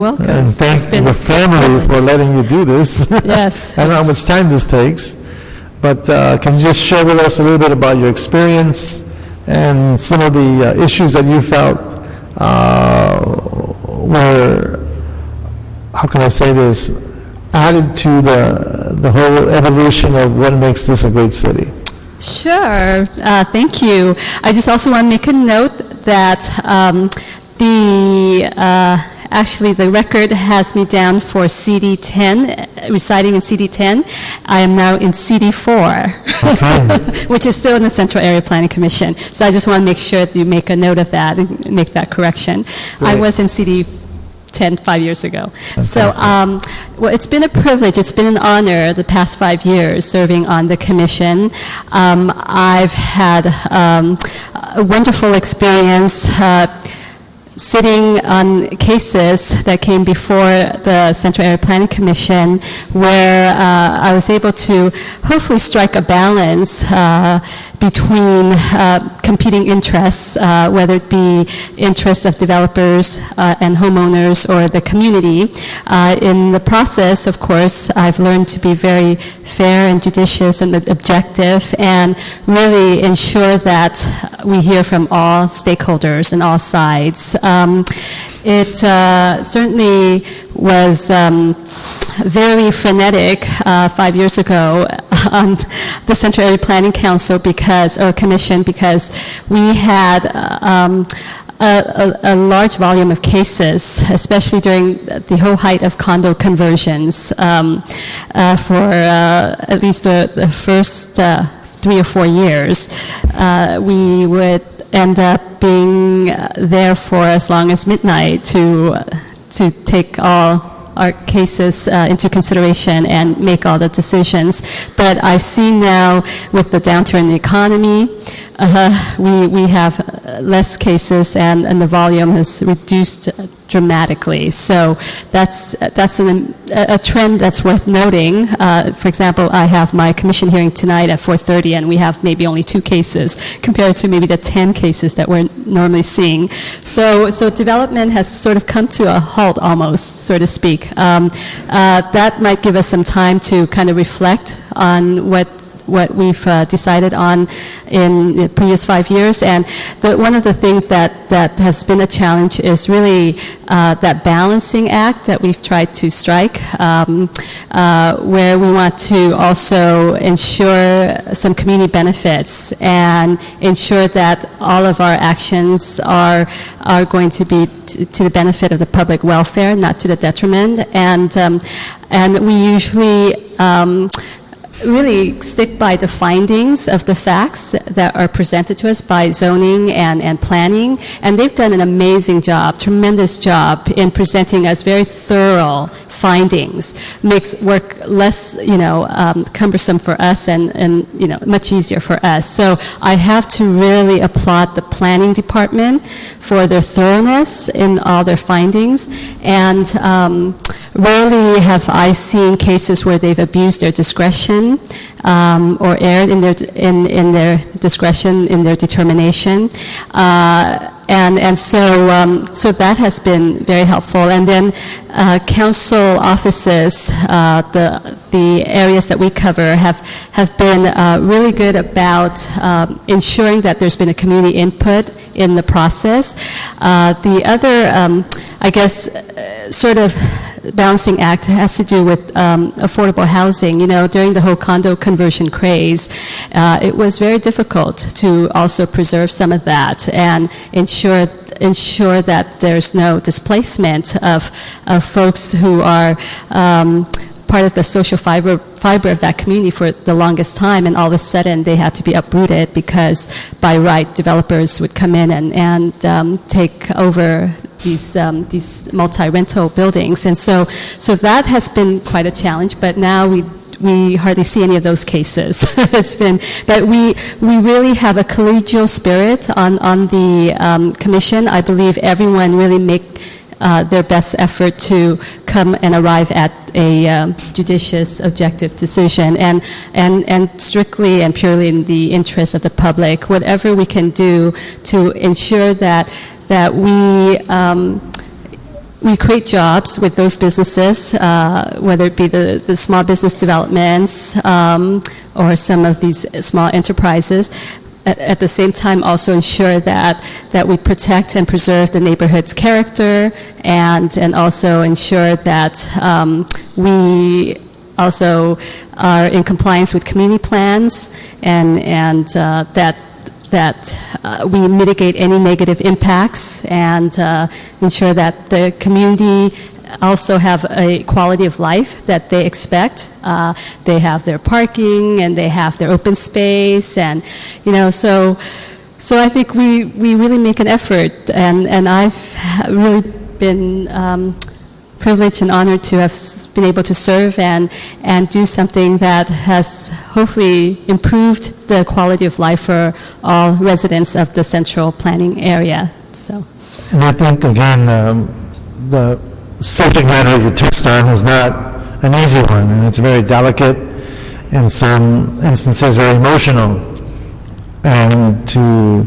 Welcome. And thank the family for letting you do this. Yes. I don't know how much time this takes, but can you just share with us a little bit about your experience and some of the issues that you felt were, how can I say this, added to the whole evolution of what makes this a great city? Sure. Thank you. I just also want to make a note that actually, the record has me down for CD10, residing in CD10. I am now in CD4, Okay. which is still in the Central Area Planning Commission. So I just want to make sure that you make a note of that and make that correction. I Great. was in CD10 5 years ago. So, Fantastic. well, it's been a privilege. It's been an honor the past 5 years serving on the commission. I've had a wonderful experience sitting on cases that came before the Central Area Planning Commission, where I was able to hopefully strike a balance between competing interests, whether it be interests of developers and homeowners or the community. In the process, of course, I've learned to be very fair and judicious and objective and really ensure that we hear from all stakeholders and all sides. It certainly was very frenetic 5 years ago on the Central Area Planning Council Commission because we had a large volume of cases, especially during the whole height of condo conversions for at least the first 3 or 4 years. We would end up being there for as long as midnight to take all our cases into consideration and make all the decisions. But I've seen now with the downturn in the economy, we have less cases and the volume has reduced dramatically. So that's a trend that's worth noting. For example, I have my commission hearing tonight at 4:30, and we have maybe only 2 cases compared to maybe the 10 cases that we're normally seeing. So development has sort of come to a halt almost, so to speak. That might give us some time to kind of reflect on what we've decided on in the previous 5 years. And one of the things that has been a challenge is really that balancing act that we've tried to strike, where we want to also ensure some community benefits and ensure that all of our actions are going to be to the benefit of the public welfare, not to the detriment. And we usually really stick by the findings of the facts that are presented to us by zoning and planning. And they've done an amazing job, tremendous job in presenting us very thorough findings. Makes work less, cumbersome for us and much easier for us. So I have to really applaud the planning department for their thoroughness in all their findings. And rarely have I seen cases where they've abused their discretion or erred in their discretion in their determination. And so that has been very helpful. And then council offices, the areas that we cover have been really good about ensuring that there's been a community input in the process. The other, sort of balancing act has to do with affordable housing. During the whole condo conversion craze, it was very difficult to also preserve some of that and ensure that there's no displacement of folks who are part of the social fiber of that community for the longest time, and all of a sudden they had to be uprooted because by right developers would come in and take over these multi-rental buildings. And so that has been quite a challenge, but now we hardly see any of those cases. But we really have a collegial spirit on the commission. I believe everyone really make their best effort to come and arrive at a judicious, objective decision, and strictly and purely in the interest of the public. Whatever we can do to ensure that we we create jobs with those businesses, whether it be the small business developments or some of these small enterprises. At the same time, also ensure that we protect and preserve the neighborhood's character, and also ensure that we also are in compliance with community plans, and that we mitigate any negative impacts, and ensure that the community also have a quality of life that they expect. They have their parking, and they have their open space, and so I think we really make an effort, and I've really been privileged and honored to have been able to serve and do something that has hopefully improved the quality of life for all residents of the central planning area. So, and I think, again, the subject matter you touched on is not an easy one, and it's very delicate, in some instances very emotional, and to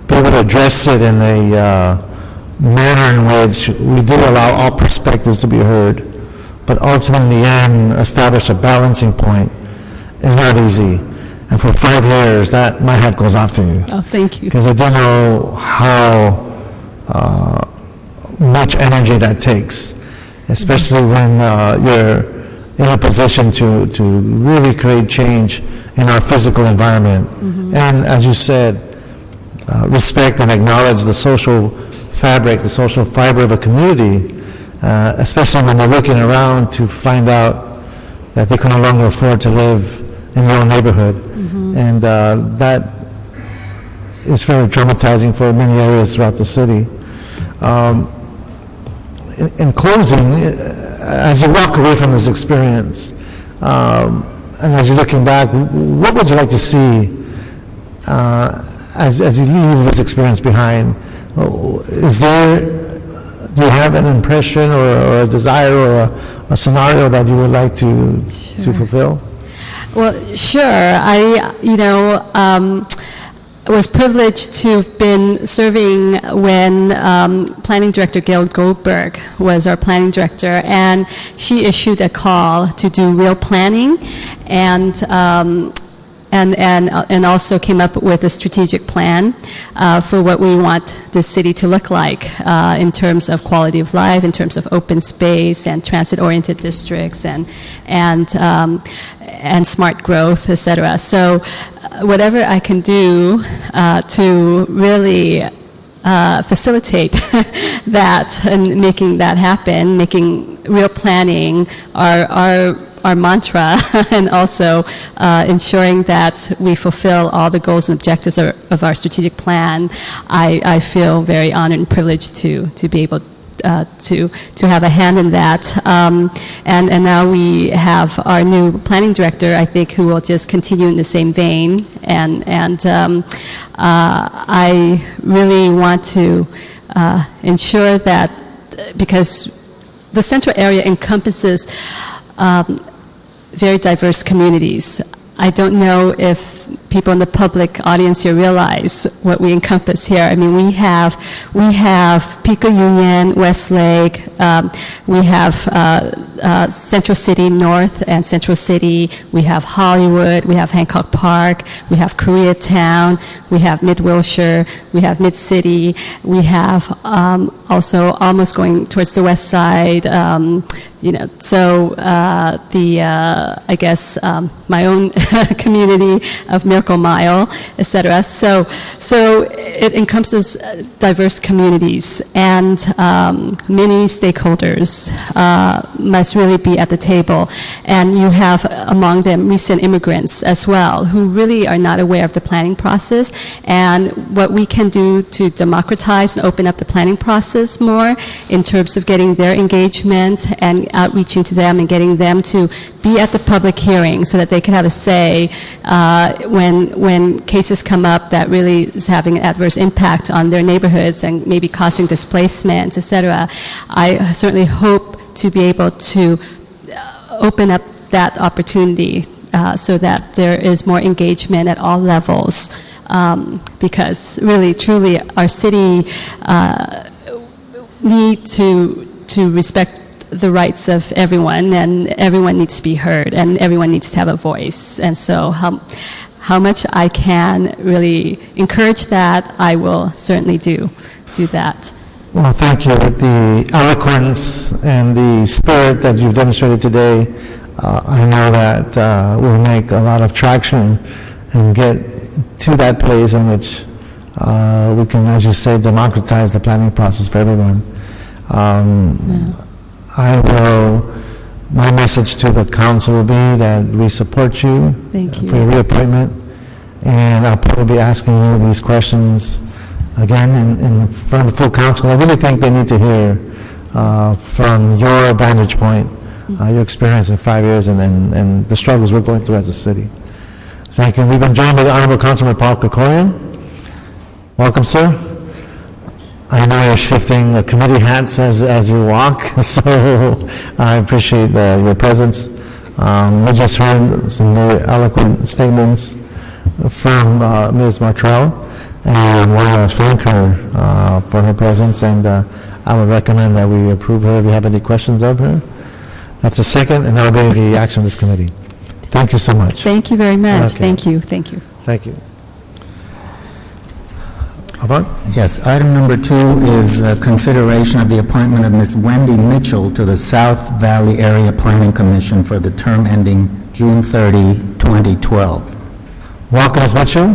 be able to address it in a manner in which we do allow all perspectives to be heard, but ultimately in the end establish a balancing point is not easy. And for 5 years, that my hat goes off to you. oh, thank you. Because I don't know how much energy that takes, especially when you're in a position to really create change in our physical environment. And as you said, respect and acknowledge the social fabric, the social fiber of a community, especially when they're looking around to find out that they can no longer afford to live in their own neighborhood. And that is very traumatizing for many areas throughout the city. In closing, as you walk away from this experience, and as you're looking back, what would you like to see as you leave this experience behind? Do you have an impression or a desire or a scenario that you would like to fulfill? Well, sure. I was privileged to have been serving when Planning Director Gail Goldberg was our planning director, and she issued a call to do real planning, and also came up with a strategic plan for what we want the city to look like in terms of quality of life, in terms of open space and transit-oriented districts, and smart growth, etc. So whatever I can do to really facilitate that and making that happen, making real planning our mantra, and also ensuring that we fulfill all the goals and objectives of our strategic plan. I feel very honored and privileged to be able to have a hand in that. And now we have our new planning director, I think, who will just continue in the same vein. And I really want to ensure that, because the central area encompasses very diverse communities. I don't know if people in the public audience here realize what we encompass here. I mean, we have Pico Union, Westlake, we have Central City North and Central City, we have Hollywood, we have Hancock Park, we have Koreatown, we have Mid-Wilshire, we have Mid-City, we have also almost going towards the west side, so I guess my own community of Miracle Mile, etc. So it encompasses diverse communities, and many stakeholders must really be at the table. And you have among them recent immigrants as well, who really are not aware of the planning process, and what we can do to democratize and open up the planning process more in terms of getting their engagement and outreaching to them and getting them to be at the public hearing so that they can have a say when cases come up that really is having an adverse impact on their neighborhoods and maybe causing displacement, etc. I certainly hope to be able to open up that opportunity so that there is more engagement at all levels, because really, truly, our city need to to respect the rights of everyone, and everyone needs to be heard, and everyone needs to have a voice. And so how much I can really encourage that, I will certainly do that. Well, thank you. With the eloquence and the spirit that you've demonstrated today, I know that we'll make a lot of traction and get to that place in which we can, as you say, democratize the planning process for everyone. My message to the council will be that we support you for your reappointment, and I'll probably be asking you these questions again in front of the full council. I really think they need to hear from your vantage point, your experience in 5 years and the struggles we're going through as a city. Thank you. We've been joined by the Honorable Councilman Paul Corcoran. Welcome, sir. I know you're shifting committee hats as you walk, so I appreciate your presence. We just heard some very eloquent statements from Ms. Martrell, and I want to thank her for her presence, and I would recommend that we approve her if you have any questions of her. That's a second, and that will be the action of this committee. Thank you so much. Thank you very much. Okay. Thank you. Thank you. Thank you. Avant? Yes, item number 2 is consideration of the appointment of Ms. Wendy Mitchell to the South Valley Area Planning Commission for the term ending June 30, 2012. Welcome, Ms. Mitchell.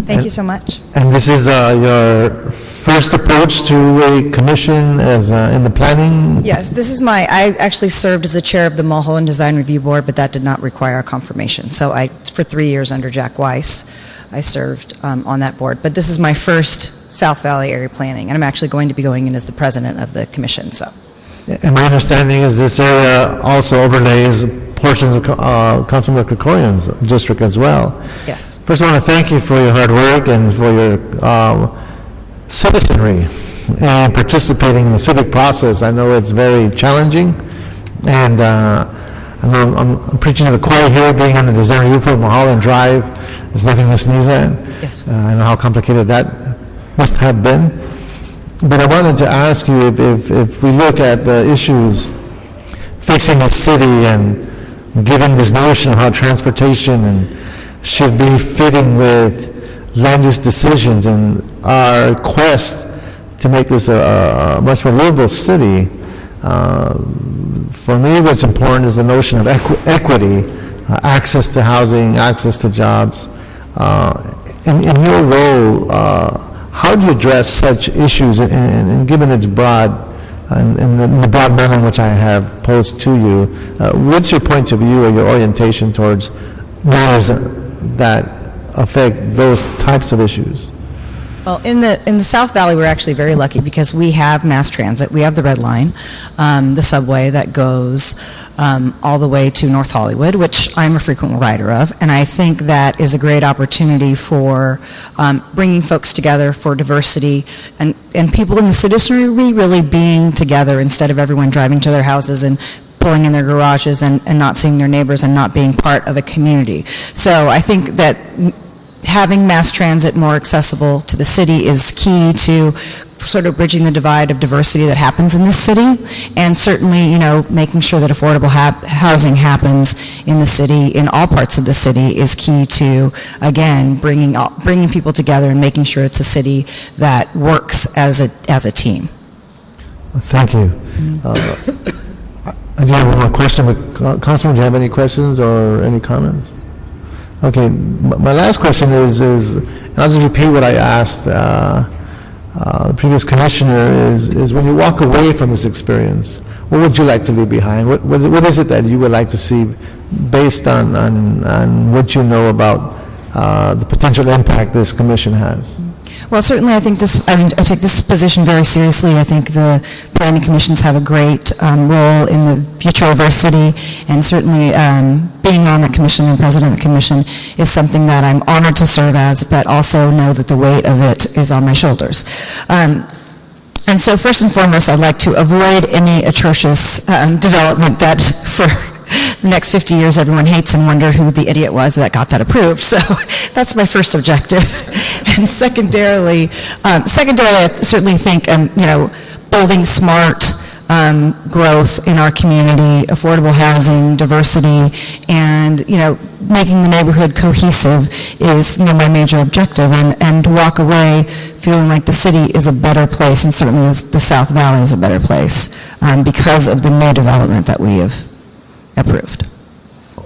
Thank you so much. And this is your first approach to a commission as in the planning? Yes, this is I actually served as the chair of the Mulholland Design Review Board, but that did not require a confirmation. So for 3 years under Jack Weiss, I served on that board. But this is my first South Valley Area Planning, and I'm actually going to be going in as the president of the commission. So, And my understanding is this area also overlays portions of Councilman Corcoran's district as well. yes. First, I want to thank you for your hard work and for your citizenry and participating in the civic process. I know it's very challenging, and I know I'm preaching to the choir here. Being on the design review for Mulholland Drive is nothing to sneeze at. Yes. I know how complicated that must have been. But I wanted to ask you if we look at the issues facing the city, and given this notion of how transportation should be fitting with land use decisions and our quest to make this a much more livable city, for me what's important is the notion of equity, access to housing, access to jobs. In your role, how do you address such issues, and given its broad, in the broad manner in which I have posed to you, what's your point of view or your orientation towards matters that affect those types of issues? Well, in the South Valley, we're actually very lucky because we have mass transit. We have the Red Line, the subway that goes all the way to North Hollywood, which I'm a frequent rider of, and I think that is a great opportunity for bringing folks together, for diversity, and people in the citizenry really being together instead of everyone driving to their houses and pulling in their garages and not seeing their neighbors and not being part of a community. So I think that having mass transit more accessible to the city is key to sort of bridging the divide of diversity that happens in this city, and certainly, making sure that affordable housing happens in the city, in all parts of the city, is key to, again, bringing people together and making sure it's a city that works as a team. Thank you. I do have one more question, but Councilman, do you have any questions or any comments? Okay, my last question is, and I'll just repeat what I asked the previous commissioner, is when you walk away from this experience, what would you like to leave behind? What is it that you would like to see based on what you know about the potential impact this commission has? Well, certainly I think I take this position very seriously. I think the planning commissions have a great role in the future of our city, and certainly being on the commission and president of the commission is something that I'm honored to serve as, but also know that the weight of it is on my shoulders. And so first and foremost, I'd like to avoid any atrocious development that for the next 50 years everyone hates and wonder who the idiot was that got that approved. So that's my first objective. And secondarily, I certainly think, building smart growth in our community, affordable housing, diversity, and, making the neighborhood cohesive is, my major objective, and to walk away feeling like the city is a better place, and certainly the South Valley is a better place because of the new development that we have approved.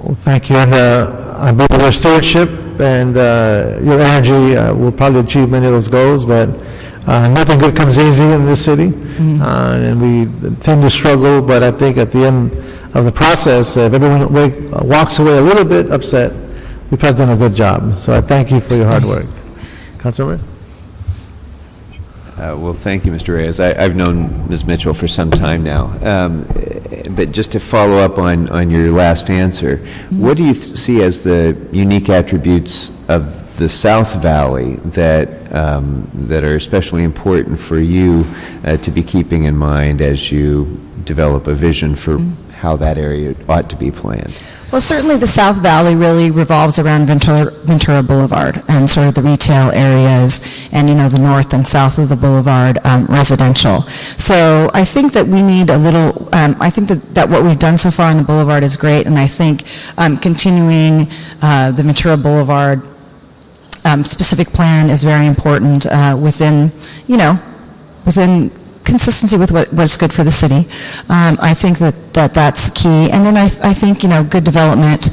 Well, thank you, and I believe your stewardship and your energy will probably achieve many of those goals, but nothing good comes easy in this city, and we tend to struggle, but I think at the end of the process, if everyone walks away a little bit upset, we've probably done a good job. So I thank you for your hard work. Councilman? Well, thank you, Mr. Reyes. I've known Ms. Mitchell for some time now. But just to follow up on your last answer, what do you see as the unique attributes of the South Valley that are especially important for you to be keeping in mind as you develop a vision for how that area ought to be planned? Well, certainly the South Valley really revolves around Ventura Boulevard and sort of the retail areas and, the north and south of the Boulevard residential. So I think that we need a little, I think that what we've done so far on the Boulevard is great, and I think continuing the Ventura Boulevard specific plan is very important within consistency with what's good for the city. I think that's key. And then I think, good development,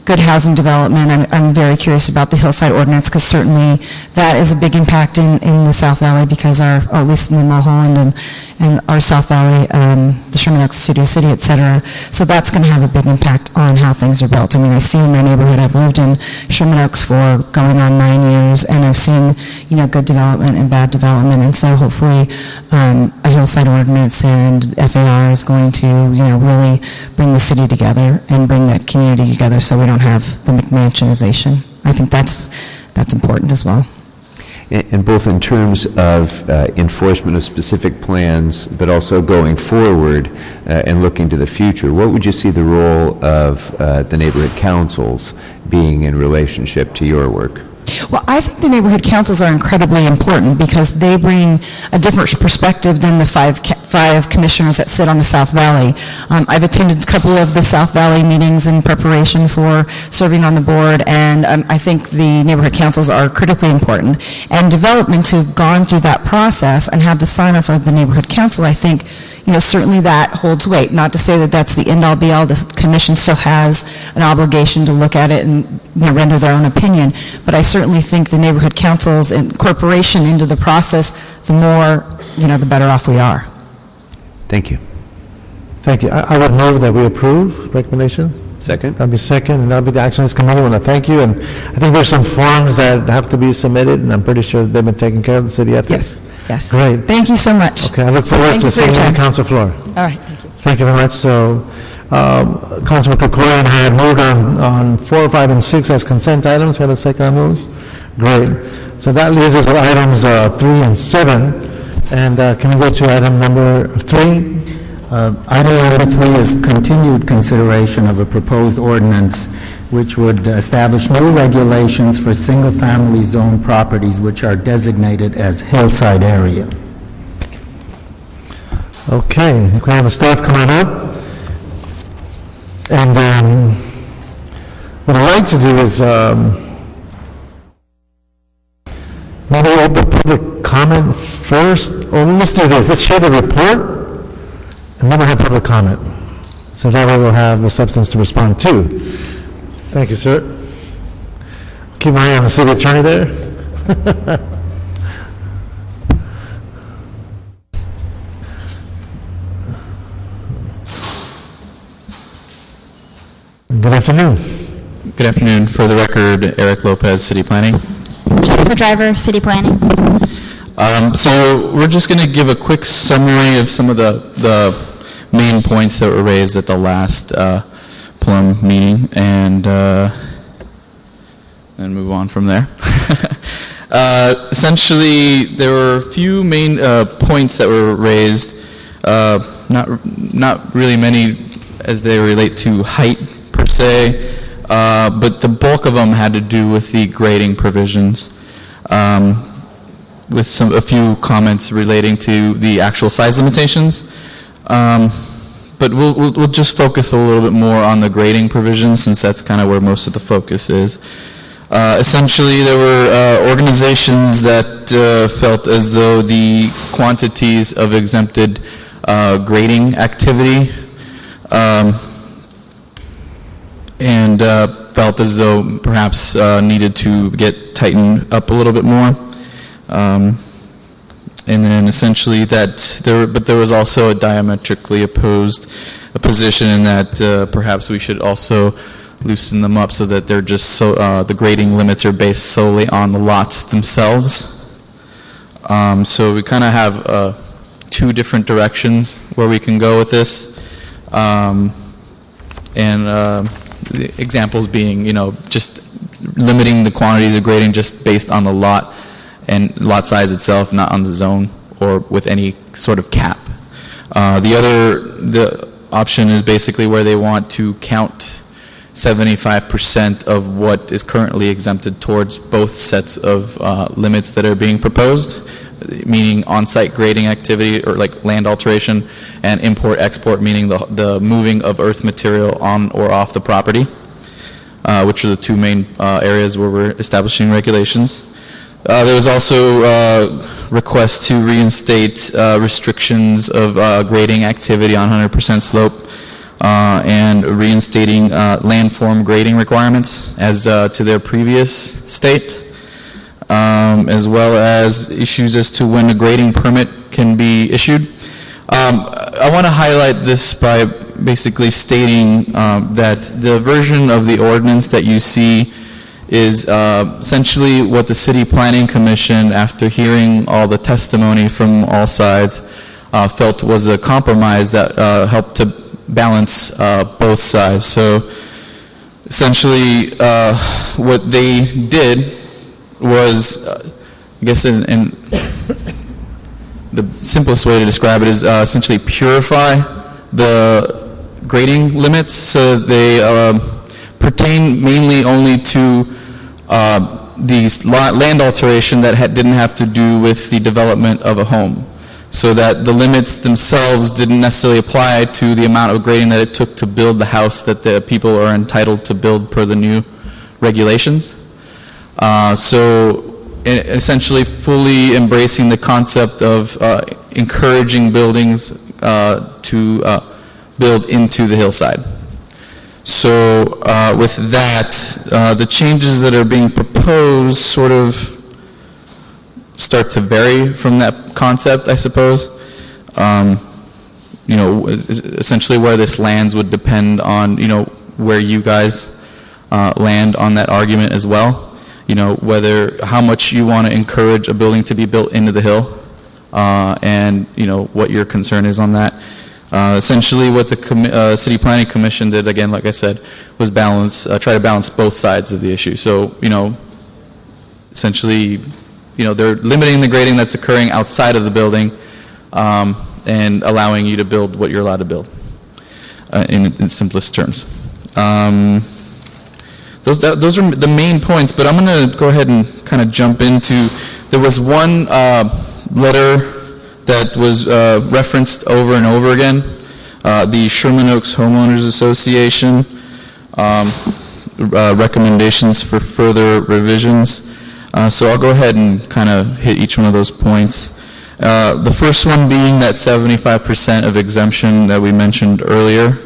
good housing development. I'm very curious about the Hillside Ordinance, because certainly that is a big impact in the South Valley, because or at least in the Mulholland and our South Valley, the Sherman Oaks, Studio City, et cetera. So that's going to have a big impact on how things are built. I mean, I see in my neighborhood, I've lived in Sherman Oaks for going on 9 years, and I've seen, good development and bad development. And so hopefully a Hillside Ordinance and FAR is going to, really bring the city together and bring that community together, so we don't have the McMansionization. I think that's important as well. And both in terms of enforcement of specific plans, but also going forward and looking to the future, what would you see the role of the neighborhood councils being in relationship to your work? Well, I think the neighborhood councils are incredibly important because they bring a different perspective than the five commissioners that sit on the South Valley. I've attended a couple of the South Valley meetings in preparation for serving on the board, and I think the neighborhood councils are critically important. And development to have gone through that process and have the sign-off of the neighborhood council, I think, certainly that holds weight. Not to say that that's the end-all, be-all. The commission still has an obligation to look at it and render their own opinion. But I certainly think the neighborhood councils and incorporation into the process, the more, the better off we are. Thank you. Thank you. I would move that we approve recommendation. Second? That'll be second, and that'll be the action of this committee. I want to thank you, and I think there's some forms that have to be submitted, and I'm pretty sure they've been taken care of, the city ethics. Yes. Great. Thank you so much. Okay, I look forward to seeing you on the council floor. All right, thank you. Thank you very much. So, Councilman Corcoran had moved on 4, 5, and 6 as consent items. We have a second on those? Great. So that leaves us with items 3 and 7. And can we go to item number 3? Item number 3 is continued consideration of a proposed ordinance which would establish new regulations for single-family zone properties which are designated as hillside area. Okay, we have the staff coming up. And what I'd like to do is maybe open public comment first. Or let's do this. Let's share the report, and then we'll have public comment. So that way we'll have the substance to respond to. Thank you, sir. Keep my eye on the city attorney there. Good afternoon. Good afternoon. For the record, Eric Lopez, City Planning. Jennifer Driver, City Planning. So we're just going to give a quick summary of some of the main points that were raised at the last Plum meeting, and move on from there. Essentially, there were a few main points that were raised, not really many as they relate to height per se, but the bulk of them had to do with the grading provisions. with a few comments relating to the actual size limitations. But we'll just focus a little bit more on the grading provisions, since that's kind of where most of the focus is. Essentially, there were organizations that felt as though the quantities of exempted grading activity and felt as though perhaps needed to get tightened up a little bit more. And then essentially there was also a diametrically opposed position in that perhaps we should also loosen them up so that they're just the grading limits are based solely on the lots themselves. So we kind of have two different directions where we can go with this. The examples being, just limiting the quantities of grading just based on the lot and lot size itself, not on the zone or with any sort of cap. The option is basically where they want to count 75% of what is currently exempted towards both sets of limits that are being proposed, meaning on-site grading activity or like land alteration, and import-export, meaning the moving of earth material on or off the property, which are the two main areas where we're establishing regulations. There was also requests to reinstate restrictions of grading activity on 100% slope and reinstating landform grading requirements as to their previous state, as well as issues as to when a grading permit can be issued. I want to highlight this by basically stating that the version of the ordinance that you see is essentially what the City Planning Commission, after hearing all the testimony from all sides, felt was a compromise that helped to balance both sides. So essentially what they did was, I guess in the simplest way to describe it is essentially purify the grading limits so they pertain mainly only to the land alteration that didn't have to do with the development of a home, so that the limits themselves didn't necessarily apply to the amount of grading that it took to build the house that the people are entitled to build per the new regulations. So essentially fully embracing the concept of encouraging buildings to build into the hillside. So with that, the changes that are being proposed sort of start to vary from that concept, I suppose. Essentially where this lands would depend on, where you guys land on that argument as well. How much you want to encourage a building to be built into the hill, and, what your concern is on that. Essentially what the City Planning Commission did, again, like I said, was try to balance both sides of the issue. So, essentially, they're limiting the grading that's occurring outside of the building, and allowing you to build what you're allowed to build, in simplest terms. Those are the main points, but I'm going to go ahead and kind of jump into, there was one letter that was referenced over and over again, the Sherman Oaks Homeowners Association recommendations for further revisions. So I'll go ahead and kind of hit each one of those points. The first one being that 75% of exemption that we mentioned earlier.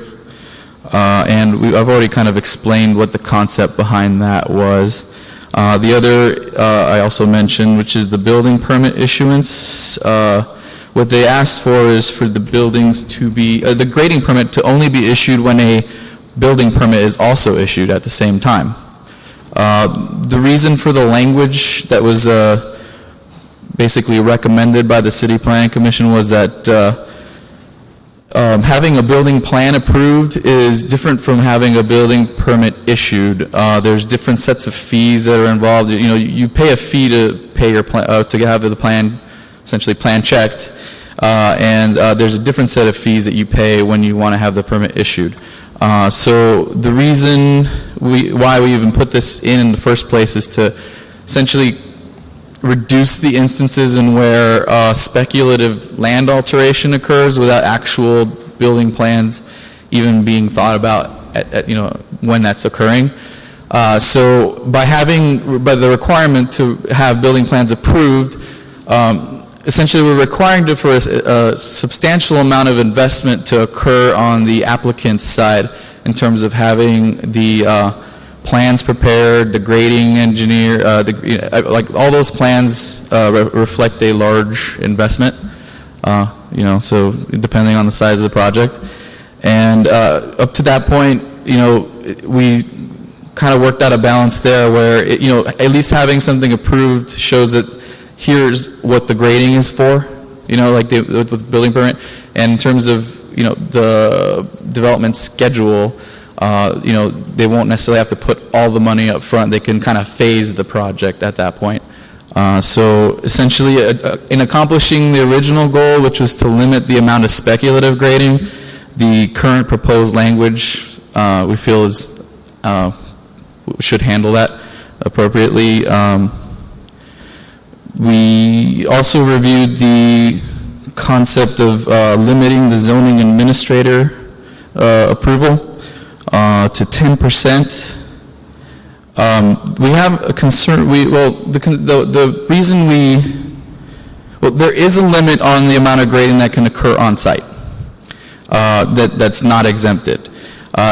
I've already kind of explained what the concept behind that was. The other I also mentioned, which is the building permit issuance. What they asked for is for the buildings to be, the grading permit to only be issued when a building permit is also issued at the same time. The reason for the language that was basically recommended by the City Planning Commission was that having a building plan approved is different from having a building permit issued. There's different sets of fees that are involved. You pay a fee to pay your plan, to have the plan, essentially plan checked, and there's a different set of fees that you pay when you want to have the permit issued. So the reason why we even put this in the first place is to essentially reduce the instances in where speculative land alteration occurs without actual building plans even being thought about at when that's occurring. So by the requirement to have building plans approved, essentially we're requiring for a substantial amount of investment to occur on the applicant's side in terms of having the plans prepared, the grading engineer, like all those plans reflect a large investment, so depending on the size of the project. And up to that point, we kind of worked out a balance there where, at least having something approved shows that here's what the grading is for, like with the building permit. And in terms of, the development schedule, they won't necessarily have to put all the money up front. They can kind of phase the project at that point. So essentially, in accomplishing the original goal, which was to limit the amount of speculative grading, the current proposed language we feel is should handle that appropriately. We also reviewed the concept of limiting the zoning administrator approval to 10%. We have a concern. The reason there is a limit on the amount of grading that can occur on site. That's not exempted,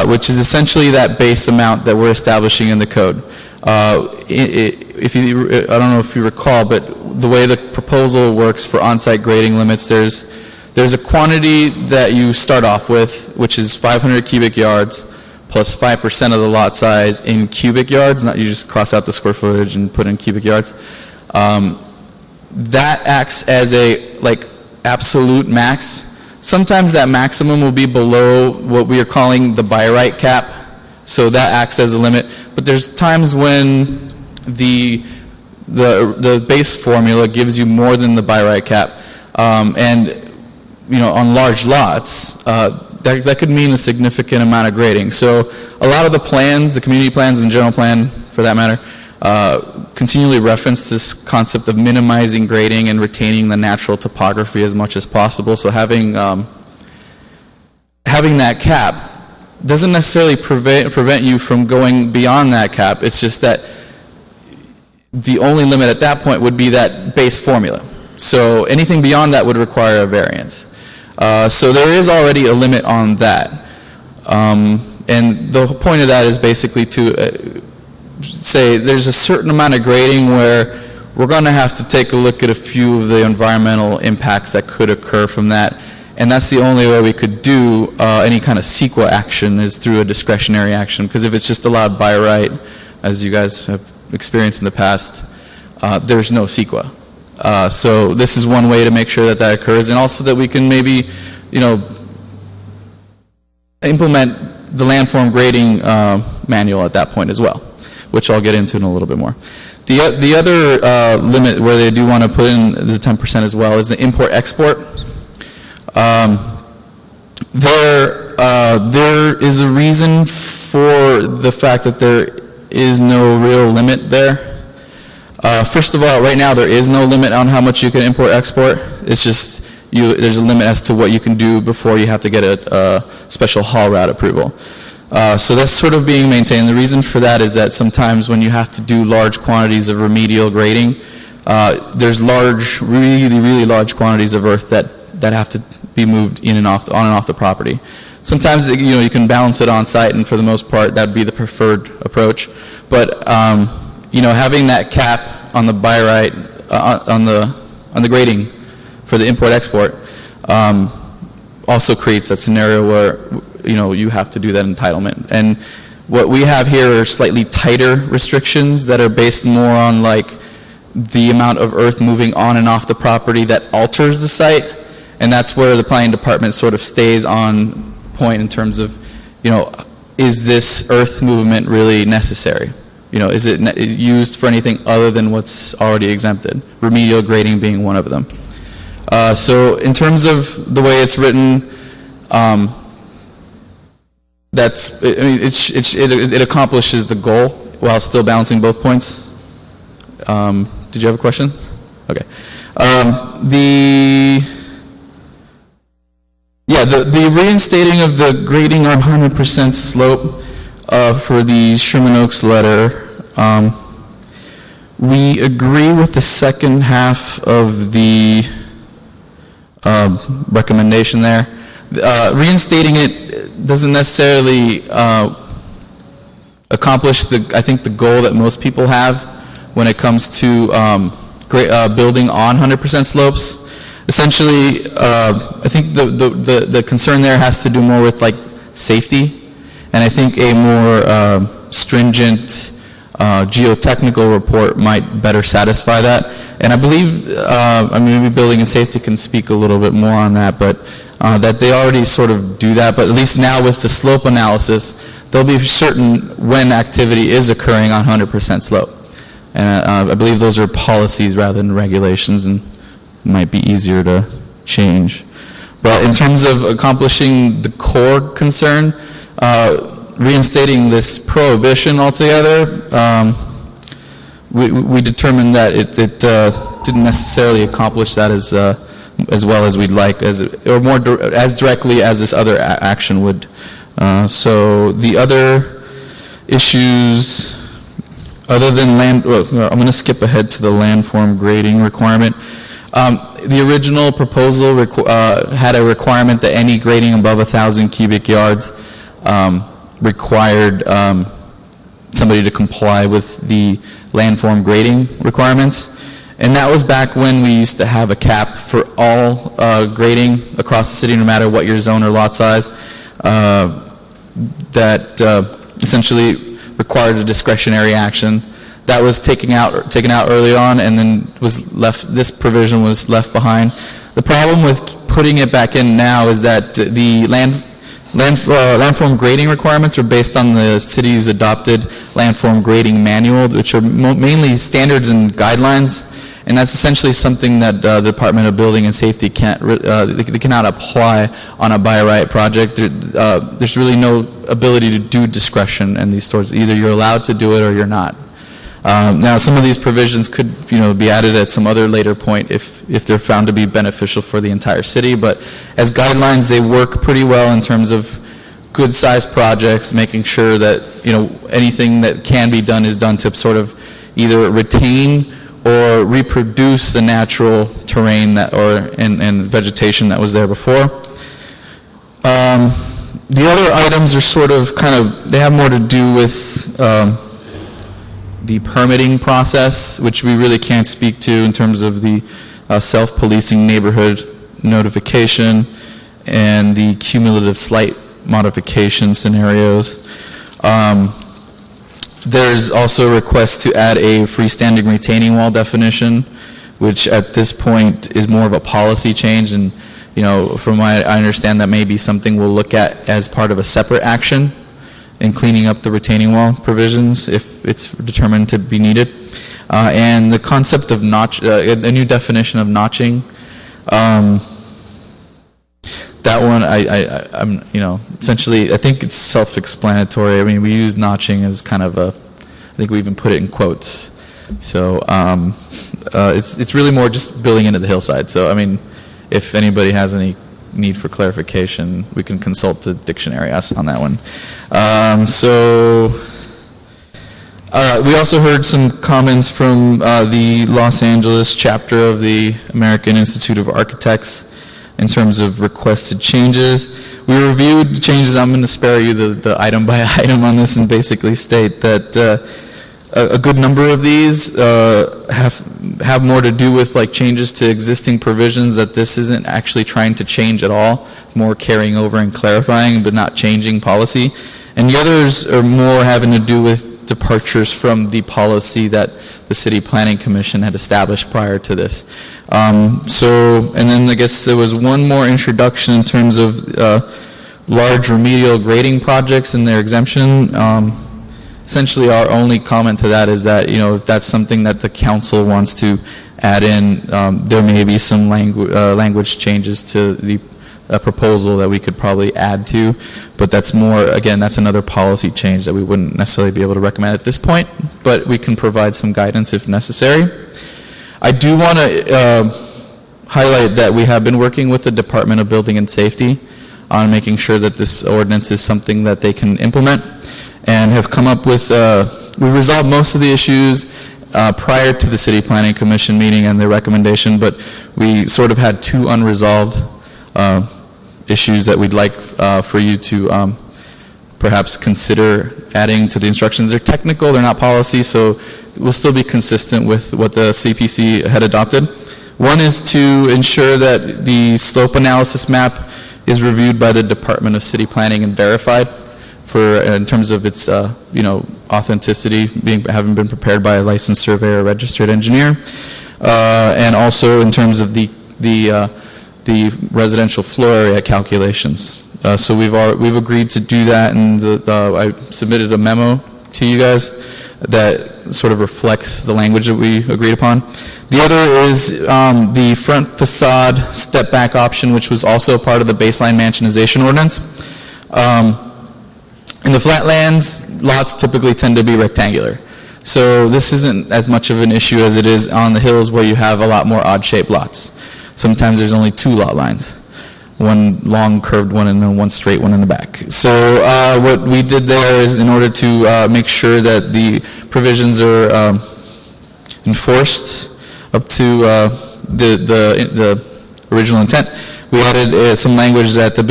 which is essentially that base amount that we're establishing in the code. I don't know if you recall, but the way the proposal works for on-site grading limits, there's a quantity that you start off with, which is 500 cubic yards plus 5% of the lot size in cubic yards. Not you just cross out the square footage and put in cubic yards. That acts as a absolute max. Sometimes that maximum will be below what we are calling the by right cap, so that acts as a limit. But there's times when the base formula gives you more than the by right cap, and on large lots, that could mean a significant amount of grading. So a lot of the plans, the community plans and general plan, for that matter, continually reference this concept of minimizing grading and retaining the natural topography as much as possible. So having that cap doesn't necessarily prevent you from going beyond that cap. It's just that the only limit at that point would be that base formula. So anything beyond that would require a variance. So there is already a limit on that. And the point of that is basically to say there's a certain amount of grading where we're going to have to take a look at a few of the environmental impacts that could occur from that. And that's the only way we could do any kind of CEQA action is through a discretionary action. Because if it's just allowed by right, as you guys have experienced in the past, there's no CEQA. So this is one way to make sure that occurs, and also that we can maybe, implement the landform grading manual at that point as well, which I'll get into in a little bit more. The other limit where they do want to put in the 10% as well is the import-export. There is a reason for the fact that there is no real limit there. First of all, right now there is no limit on how much you can import-export. It's just there's a limit as to what you can do before you have to get a special haul route approval. So that's sort of being maintained. The reason for that is that sometimes when you have to do large quantities of remedial grading, there's really large quantities of earth that have to be moved on and off the property. Sometimes you can balance it on site, and for the most part that'd be the preferred approach. But having that cap on the by right on the grading for the import-export also creates that scenario where you have to do that entitlement. And what we have here are slightly tighter restrictions that are based more on the amount of earth moving on and off the property that alters the site, and that's where the planning department sort of stays on point in terms of is this earth movement really necessary? Is it used for anything other than what's already exempted? Remedial grading being one of them. So in terms of the way it's written, it accomplishes the goal while still balancing both points. did you have a question? Okay. The reinstating of the grading on 100% slope for the Sherman Oaks letter, we agree with the second half of the recommendation there. Reinstating it doesn't necessarily accomplish the goal that most people have when it comes to building on 100% slopes. Essentially, I think the concern there has to do more with like safety, and I think a more stringent geotechnical report might better satisfy that. And I believe, maybe building and safety can speak a little bit more on that, but that they already sort of do that. But at least now with the slope analysis, they'll be certain when activity is occurring on 100% slope. And I believe those are policies rather than regulations, and might be easier to change. But in terms of accomplishing the core concern, reinstating this prohibition altogether, we determined that it didn't necessarily accomplish that as well as we'd like, or more as directly as this other action would. So the other issues, other than I'm going to skip ahead to the landform grading requirement. The original proposal had a requirement that any grading above 1,000 cubic yards required somebody to comply with the landform grading requirements. And that was back when we used to have a cap for all grading across the city, no matter what your zone or lot size, that essentially required a discretionary action. That was taken out early on, and then was left. This provision was left behind. The problem with putting it back in now is that the landform grading requirements are based on the city's adopted landform grading manual, which are mainly standards and guidelines, and that's essentially something that the Department of Building and Safety they cannot apply on a by right project. There's really no ability to do discretion in these stores. Either you're allowed to do it or you're not. Now, some of these provisions could, be added at some other later point if they're found to be beneficial for the entire city. But as guidelines, they work pretty well in terms of good-sized projects, making sure that anything that can be done is done to sort of either retain or reproduce the natural terrain and vegetation that was there before. The other items are sort of they have more to do with the permitting process, which we really can't speak to in terms of the self-policing neighborhood notification and the cumulative slight modification scenarios. There's also a request to add a freestanding retaining wall definition, which at this point is more of a policy change, and from what I understand, that may be something we'll look at as part of a separate action in cleaning up the retaining wall provisions if it's determined to be needed. And the concept of a new definition of notching, that one, I'm essentially, I think it's self-explanatory. I mean, we use notching as kind of I think we even put it in quotes. So it's really more just building into the hillside. So, I mean, if anybody has any need for clarification, we can consult the dictionary on that one. We also heard some comments from the Los Angeles chapter of the American Institute of Architects in terms of requested changes. We reviewed the changes. I'm going to spare you the item by item on this and basically state that a good number of these have more to do with like changes to existing provisions that this isn't actually trying to change at all, more carrying over and clarifying but not changing policy. And the others are more having to do with departures from the policy that the City Planning Commission had established prior to this. And then I guess there was one more introduction in terms of large remedial grading projects and their exemption. Essentially, our only comment to that is that, if that's something that the council wants to add in, there may be some language changes to the proposal that we could probably add to, but that's another policy change that we wouldn't necessarily be able to recommend at this point, but we can provide some guidance if necessary. I do want to highlight that we have been working with the Department of Building and Safety on making sure that this ordinance is something that they can implement, and have come up with, we resolved most of the issues prior to the City Planning Commission meeting and their recommendation, but we sort of had two unresolved issues that we'd like for you to perhaps consider adding to the instructions. They're technical, they're not policy, so we'll still be consistent with what the CPC had adopted. One is to ensure that the slope analysis map is reviewed by the Department of City Planning and verified for in terms of its authenticity, having been prepared by a licensed surveyor or registered engineer, and also in terms of the residential floor area calculations. So we've agreed to do that, and I submitted a memo to you guys that sort of reflects the language that we agreed upon. The other is the front facade step back option, which was also part of the baseline mansionization ordinance. In the flatlands, lots typically tend to be rectangular. So this isn't as much of an issue as it is on the hills where you have a lot more odd-shaped lots. Sometimes there's only two lot lines, one long curved one and then one straight one in the back. So what we did there is, in order to make sure that the provisions are enforced up to the original intent, we added some language that the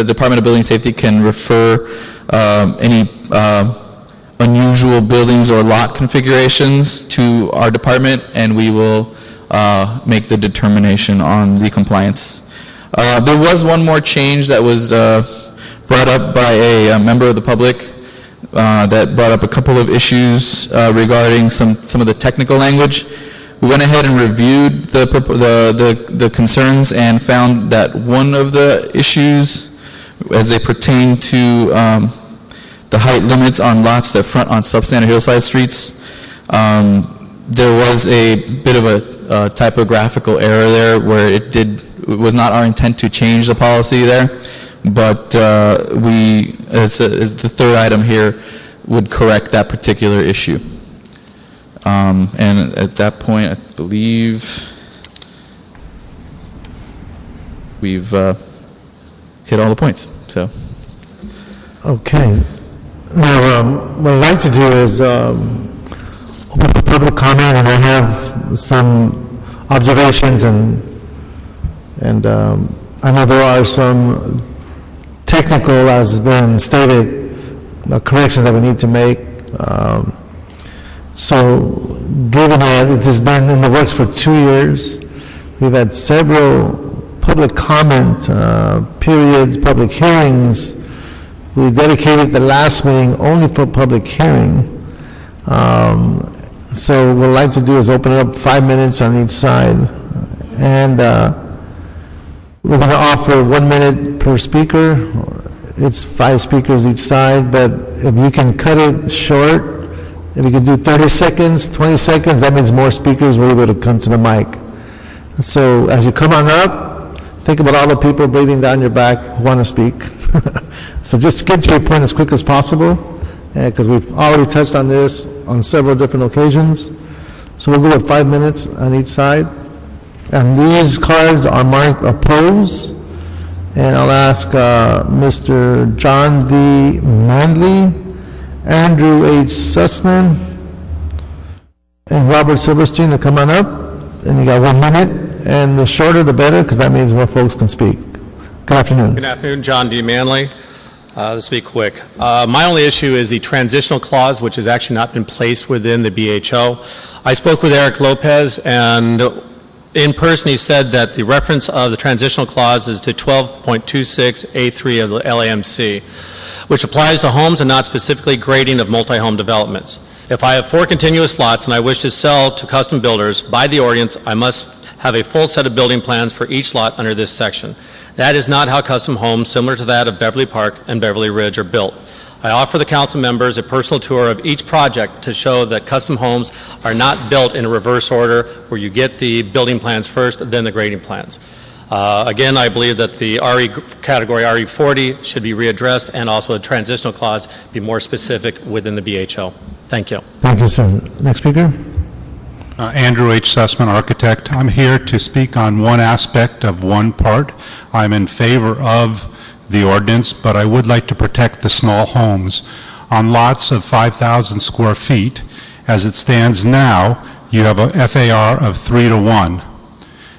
Department of Building and Safety can refer any unusual buildings or lot configurations to our department, and we will make the determination on the compliance. There was one more change that was brought up by a member of the public that brought up a couple of issues regarding some of the technical language. We went ahead and reviewed the concerns and found that one of the issues, as they pertain to the height limits on lots that front on substandard hillside streets, there was a bit of a typographical error there where it was not our intent to change the policy there, but we, as the third item here, would correct that particular issue. And at that point, I believe we've hit all the points. So. Okay. Now, what I'd like to do is open for public comment, and I have some observations, and I know there are some technical, as has been stated, corrections that we need to make. So, given that it has been in the works for 2 years, we've had several public comment periods, public hearings. We dedicated the last meeting only for public hearing. So what I'd like to do is open it up 5 minutes on each side. And we're going to offer 1 minute per speaker. It's 5 speakers each side, but if you can cut it short, if you can do 30 seconds, 20 seconds, that means more speakers will be able to come to the mic. So as you come on up, think about all the people breathing down your back who want to speak. So just get to your point as quick as possible, because we've already touched on this on several different occasions. So we'll go with 5 minutes on each side. And these cards are marked oppose. And I'll ask Mr. John D. Manley, Andrew H. Sussman, and Robert Silverstein to come on up. And you got 1 minute, and the shorter the better, because that means more folks can speak. Good afternoon. Good afternoon, John D. Manley. This will be quick. My only issue is the transitional clause, which has actually not been placed within the BHO. I spoke with Eric Lopez, and in person he said that the reference of the transitional clause is to 12.26A3 of the LAMC, which applies to homes and not specifically grading of multi-home developments. If I have 4 continuous lots and I wish to sell to custom builders, by the ordinance, I must have a full set of building plans for each lot under this section. That is not how custom homes similar to that of Beverly Park and Beverly Ridge are built. I offer the council members a personal tour of each project to show that custom homes are not built in a reverse order where you get the building plans first, then the grading plans. Again, I believe that the RE category, RE40, should be readdressed, and also a transitional clause be more specific within the BHO. Thank you. Thank you, sir. Next speaker. Andrew H. Sussman, architect. I'm here to speak on one aspect of one part. I'm in favor of the ordinance, but I would like to protect the small homes. On lots of 5,000 square feet, as it stands now, you have a FAR of 3 to 1.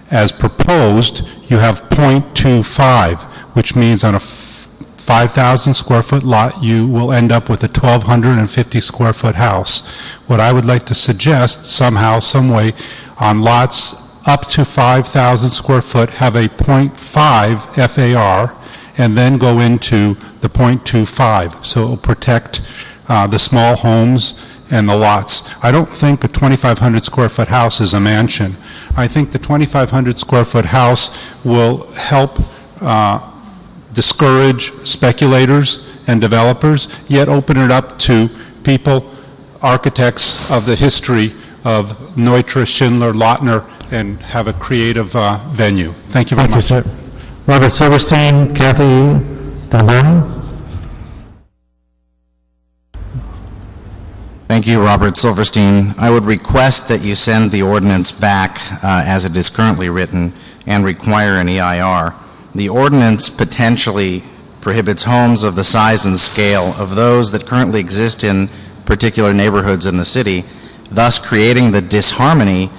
As proposed, you have 0.25, which means on a 5,000 square foot lot, you will end up with a 1,250 square foot house. What I would like to suggest, somehow, some way, on lots up to 5,000 square foot, have a 0.5 FAR, and then go into the 0.25. So it will protect the small homes and the lots. I don't think a 2,500 square foot house is a mansion. I think the 2,500 square foot house will help discourage speculators and developers, yet open it up to people, architects of the history of Neutra, Schindler, Lautner, and have a creative venue. Thank you very much. Thank you, sir. Robert Silverstein, Kathy Dalton. Thank you, Robert Silverstein. I would request that you send the ordinance back as it is currently written and require an EIR. The ordinance potentially prohibits homes of the size and scale of those that currently exist in particular neighborhoods in the city, thus creating the disharmony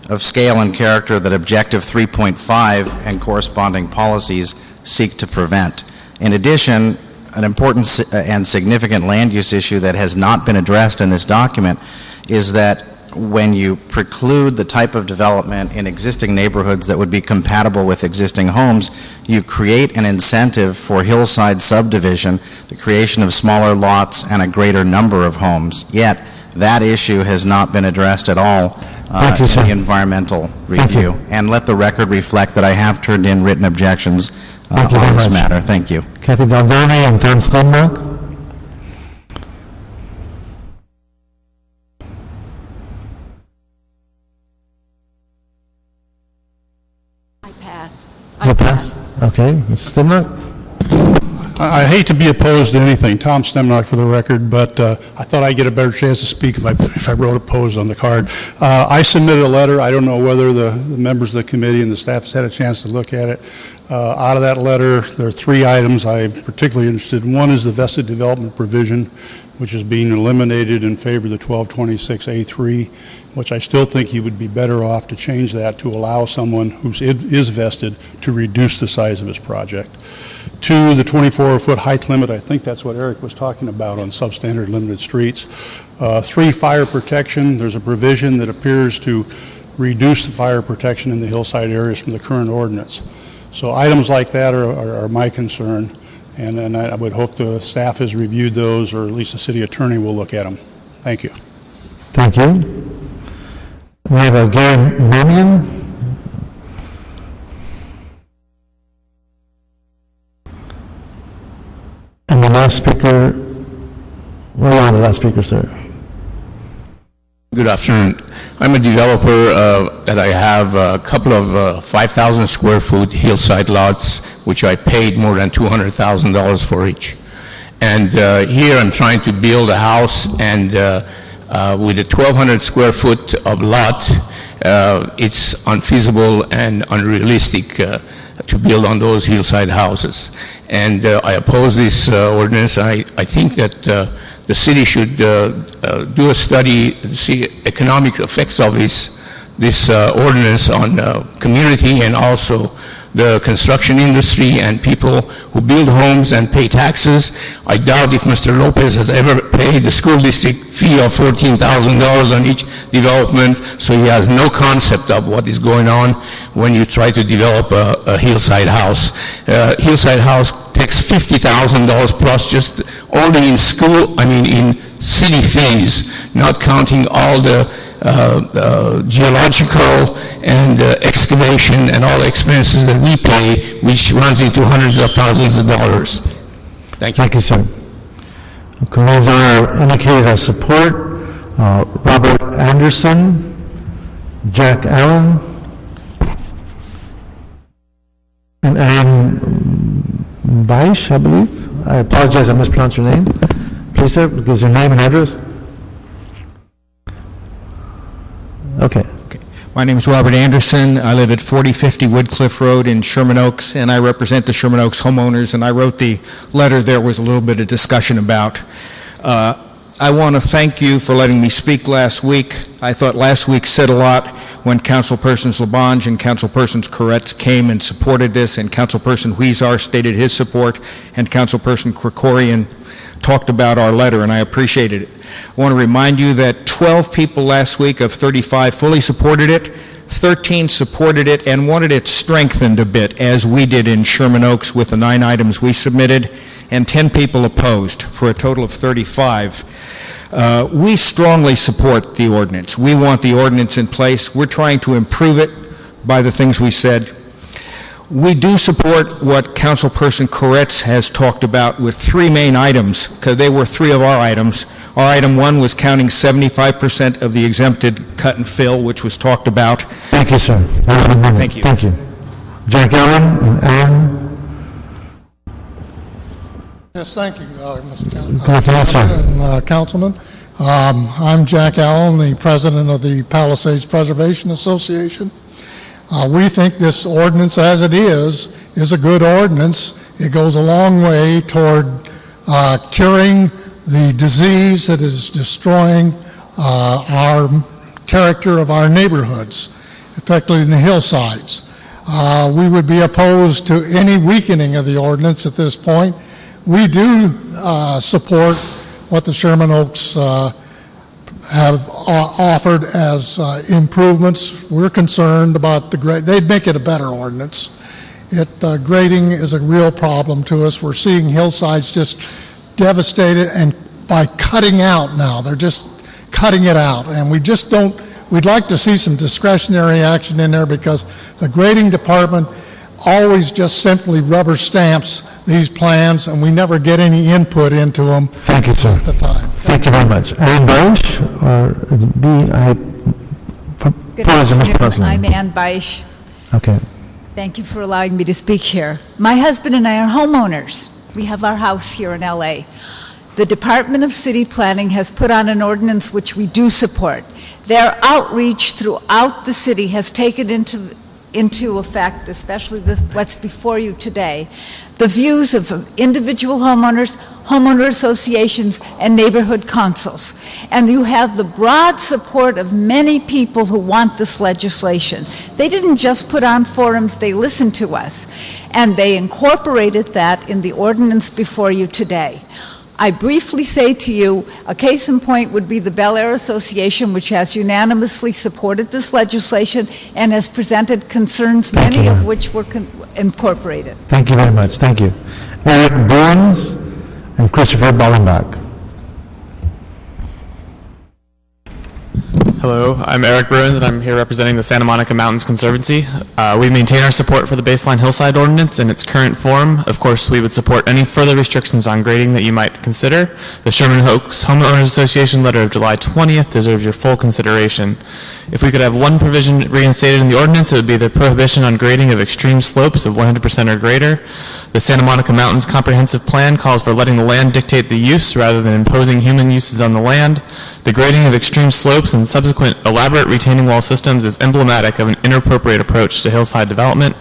of scale and character that Objective 3.5 and corresponding policies seek to prevent. In addition, an important and significant land use issue that has not been addressed in this document is that when you preclude the type of development in existing neighborhoods that would be compatible with existing homes, you create an incentive for hillside subdivision, the creation of smaller lots and a greater number of homes. Yet, that issue has not been addressed at all in the environmental review. And let the record reflect that I have turned in written objections on this matter. Thank you. Kathy Daldoni and Tom Stenmark. I pass. Okay, Mr. Stemnock? I hate to be opposed to anything. Tom Stemnock for the record, but I thought I'd get a better chance to speak if I wrote opposed on the card. I submitted a letter. I don't know whether the members of the committee and the staff has had a chance to look at it. Out of that letter, there are 3 items I'm particularly interested in. One is the vested development provision, which is being eliminated in favor of the 1226A3, which I still think he would be better off to change that to allow someone who is vested to reduce the size of his project. 2, the 24-foot height limit. I think that's what Eric was talking about on substandard limited streets. 3, fire protection. There's a provision that appears to reduce the fire protection in the hillside areas from the current ordinance. So items like that are my concern, and I would hope the staff has reviewed those, or at least the city attorney will look at them. Thank you. Thank you. We have a Gary Mannion. And the last speaker, well, on the last speaker, sir. Good afternoon. I'm a developer that I have a couple of 5,000 square foot hillside lots, which I paid more than $200,000 for each. And here I'm trying to build a house, and with a 1,200 square foot of lot, it's unfeasible and unrealistic to build on those hillside houses. And I oppose this ordinance. I think that the city should do a study to see economic effects of this ordinance on community and also the construction industry and people who build homes and pay taxes. I doubt if Mr. Lopez has ever paid the school district fee of $14,000 on each development, so he has no concept of what is going on when you try to develop a hillside house. Hillside house takes $50,000 plus just only in in city fees, not counting all the geological and excavation and all the expenses that we pay, which runs into hundreds of thousands of dollars. Thank you. Thank you, sir. Committees are indicated as support. Robert Anderson, Jack Allen, and Ann Beisch, I believe. I apologize, I mispronounced your name. Please, sir, give us your name and address. Okay. My name is Robert Anderson. I live at 4050 Woodcliff Road in Sherman Oaks, and I represent the Sherman Oaks homeowners, and I wrote the letter there was a little bit of discussion about. I want to thank you for letting me speak last week. I thought last week said a lot when Councilpersons Labange and Councilpersons Koretz came and supported this, and Councilperson Huizar stated his support, and Councilperson Corcoran talked about our letter, and I appreciated it. I want to remind you that 12 people last week of 35 fully supported it, 13 supported it and wanted it strengthened a bit, as we did in Sherman Oaks with the 9 items we submitted, and 10 people opposed, for a total of 35. We strongly support the ordinance. We want the ordinance in place. We're trying to improve it by the things we said. We do support what Councilperson Koretz has talked about with 3 main items, because they were 3 of our items. Our item 1 was counting 75% of the exempted cut and fill, which was talked about. Thank you, sir. Thank you. Thank you. Jack Allen and Ann. Yes, thank you, Mr. Councilman. I'm Jack Allen, the president of the Palisades Preservation Association. We think this ordinance, as it is a good ordinance. It goes a long way toward curing the disease that is destroying our character of our neighborhoods, particularly in the hillsides. We would be opposed to any weakening of the ordinance at this point. We do support what the Sherman Oaks have offered as improvements. We're concerned about the grade. They'd make it a better ordinance. Grading is a real problem to us. We're seeing hillsides just devastated, and by cutting out now, they're just cutting it out, and we just don't. We'd like to see some discretionary action in there, because the grading department always just simply rubber stamps these plans, and we never get any input into them. Thank you, sir. At the time. Thank you very much. Ann Bush, or is it B? Good afternoon. I'm Ann Beisch. Okay. Thank you for allowing me to speak here. My husband and I are homeowners. We have our house here in LA. The Department of City Planning has put on an ordinance which we do support. Their outreach throughout the city has taken into effect, especially what's before you today, the views of individual homeowners, homeowner associations, and neighborhood councils. And you have the broad support of many people who want this legislation. They didn't just put on forums, they listened to us. And they incorporated that in the ordinance before you today. I briefly say to you, a case in point would be the Bel Air Association, which has unanimously supported this legislation and has presented concerns, many of which were incorporated. Thank you very much. Thank you. Eric Burns and Christopher Ballenbach. Hello, I'm Eric Burns, and I'm here representing the Santa Monica Mountains Conservancy. We maintain our support for the baseline Hillside Ordinance in its current form. Of course, we would support any further restrictions on grading that you might consider. The Sherman Oaks Homeowners Association letter of July 20th deserves your full consideration. If we could have one provision reinstated in the ordinance, it would be the prohibition on grading of extreme slopes of 100% or greater. The Santa Monica Mountains Comprehensive Plan calls for letting the land dictate the use rather than imposing human uses on the land. The grading of extreme slopes and subsequent elaborate retaining wall systems is emblematic of an inappropriate approach to hillside development.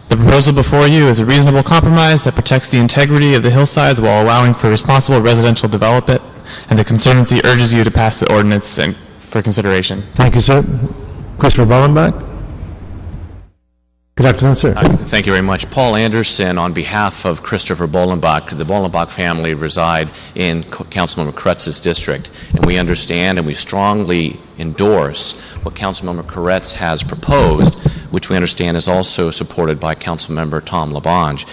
The proposal before you is a reasonable compromise that protects the integrity of the hillsides while allowing for responsible residential development, and the Conservancy urges you to pass the ordinance for consideration. Thank you, sir. Christopher Ballenbach. Good afternoon, sir. Thank you very much. Paul Anderson on behalf of Christopher Ballenbach. The Ballenbach family reside in Councilmember Koretz's district, and we understand and we strongly endorse what Councilmember Koretz has proposed, which we understand is also supported by Councilmember Tom Labange.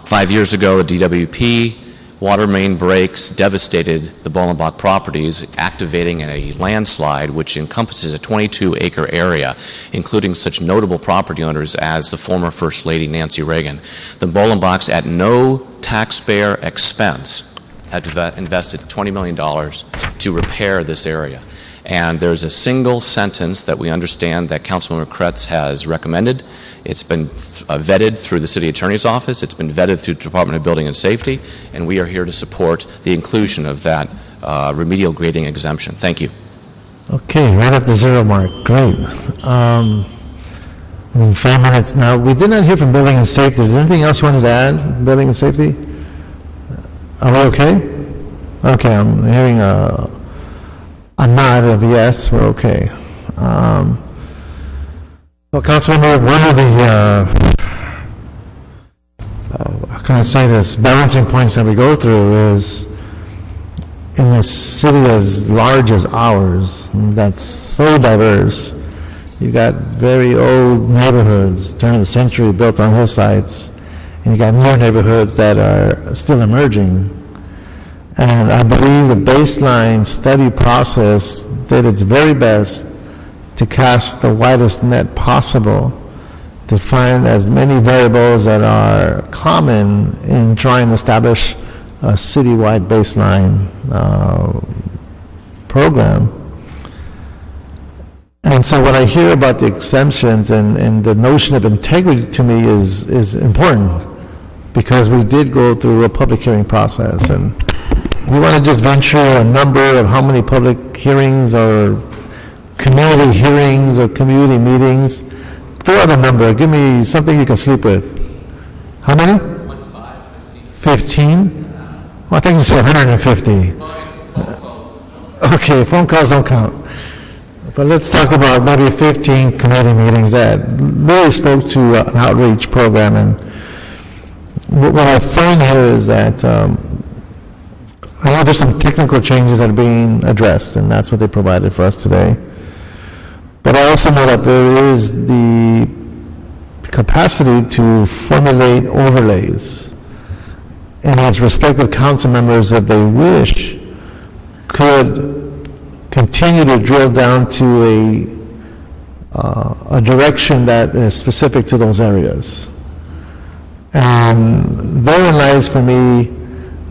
5 years ago, a DWP water main breaks devastated the Ballenbach properties, activating a landslide which encompasses a 22-acre area, including such notable property owners as the former First Lady Nancy Reagan. The Ballenbachs, at no taxpayer expense, had invested $20 million to repair this area. And there's a single sentence that we understand that Councilmember Koretz has recommended. It's been vetted through the City Attorney's Office. It's been vetted through the Department of Building and Safety. And we are here to support the inclusion of that remedial grading exemption. Thank you. Okay, right at the 0 mark, great. In 5 minutes now, we did not hear from Building and Safety. Is there anything else you wanted to add, Building and Safety? Are we okay? Okay, I'm hearing a nod of yes, we're okay. Well, Councilman, one of the, how can I say this, balancing points that we go through is in a city as large as ours, that's so diverse. You got very old neighborhoods, turn of the century, built on hillsides, and you got newer neighborhoods that are still emerging. And I believe the baseline study process did its very best to cast the widest net possible to find as many variables that are common in trying to establish a citywide baseline program. And so when I hear about the exemptions and the notion of integrity to me is important, because we did go through a public hearing process. And you want to just venture a number of how many public hearings or community hearings or community meetings? Throw out a number. Give me something you can sleep with. How many? 15? Well, I think you said 150. Okay, phone calls don't count. But let's talk about maybe 15 committee meetings that really spoke to an outreach program. And what I find here is that I know there's some technical changes that are being addressed, and that's what they provided for us today. But I also know that there is the capacity to formulate overlays. And as respective council members, if they wish, could continue to drill down to a direction that is specific to those areas. And therein lies for me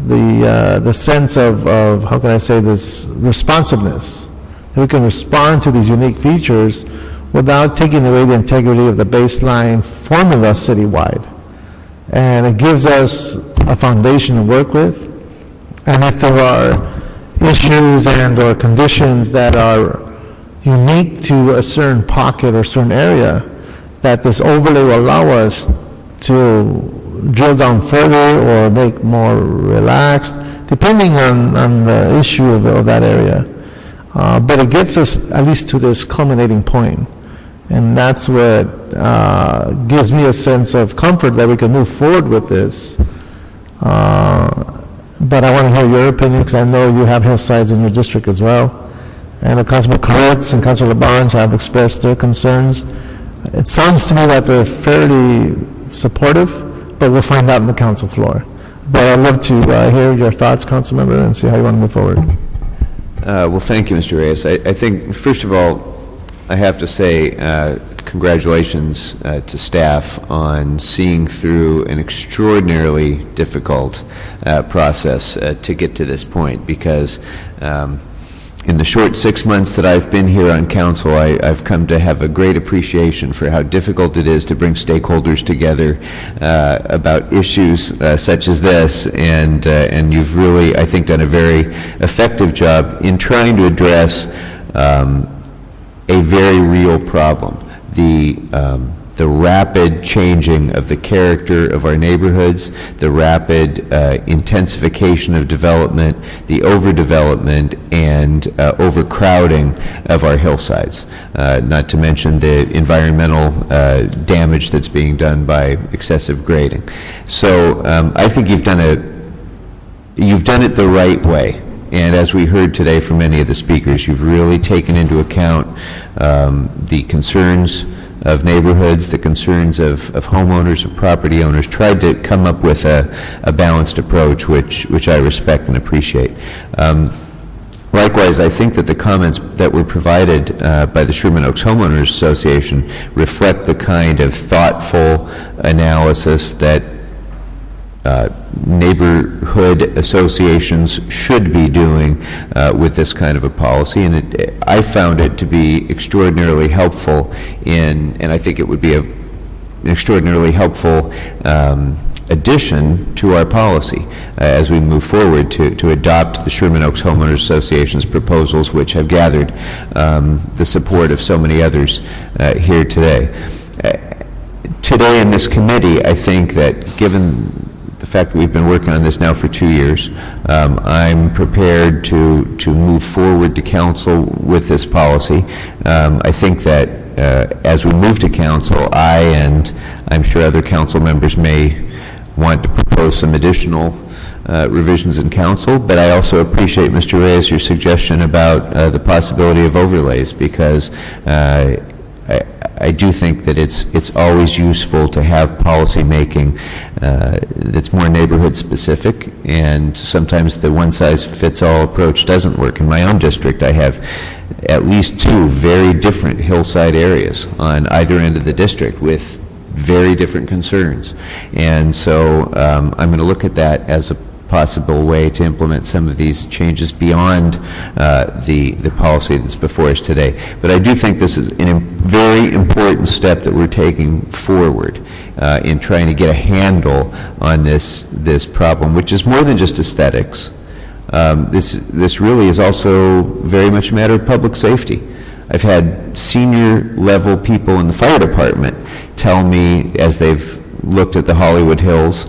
the sense of how can I say this, responsiveness. That we can respond to these unique features without taking away the integrity of the baseline formula citywide. And it gives us a foundation to work with. And if there are issues and or conditions that are unique to a certain pocket or certain area, that this overlay will allow us to drill down further or make more relaxed, depending on the issue of that area. But it gets us at least to this culminating point. And that's what gives me a sense of comfort that we can move forward with this. But I want to hear your opinion, because I know you have hillsides in your district as well. And Councilman Koretz and Councilor Labange have expressed their concerns. It sounds to me that they're fairly supportive, but we'll find out on the council floor. But I'd love to hear your thoughts, Councilmember, and see how you want to move forward. Well, thank you, Mr. Reyes. I think, first of all, I have to say congratulations to staff on seeing through an extraordinarily difficult process to get to this point, because in the short 6 months that I've been here on council, I've come to have a great appreciation for how difficult it is to bring stakeholders together about issues such as this, and you've really, I think, done a very effective job in trying to address a very real problem. The rapid changing of the character of our neighborhoods, the rapid intensification of development, the overdevelopment and overcrowding of our hillsides, not to mention the environmental damage that's being done by excessive grading. So I think you've done it the right way. And as we heard today from many of the speakers, you've really taken into account the concerns of neighborhoods, the concerns of homeowners, of property owners, tried to come up with a balanced approach, which I respect and appreciate. Likewise, I think that the comments that were provided by the Sherman Oaks Homeowners Association reflect the kind of thoughtful analysis that neighborhood associations should be doing with this kind of a policy, and I found it to be extraordinarily helpful and I think it would be an extraordinarily helpful addition to our policy as we move forward to adopt the Sherman Oaks Homeowners Association's proposals, which have gathered the support of so many others here today. Today in this committee, I think that given the fact that we've been working on this now for 2 years, I'm prepared to move forward to council with this policy. I think that as we move to council, I and I'm sure other council members may want to propose some additional revisions in council, but I also appreciate, Mr. Reyes, your suggestion about the possibility of overlays, because I do think that it's always useful to have policy making that's more neighborhood specific, and sometimes the one-size-fits-all approach doesn't work. In my own district, I have at least 2 very different hillside areas on either end of the district with very different concerns. And so I'm going to look at that as a possible way to implement some of these changes beyond the policy that's before us today. But I do think this is a very important step that we're taking forward in trying to get a handle on this problem, which is more than just aesthetics. This really is also very much a matter of public safety. I've had senior level people in the fire department tell me, as they've looked at the Hollywood Hills,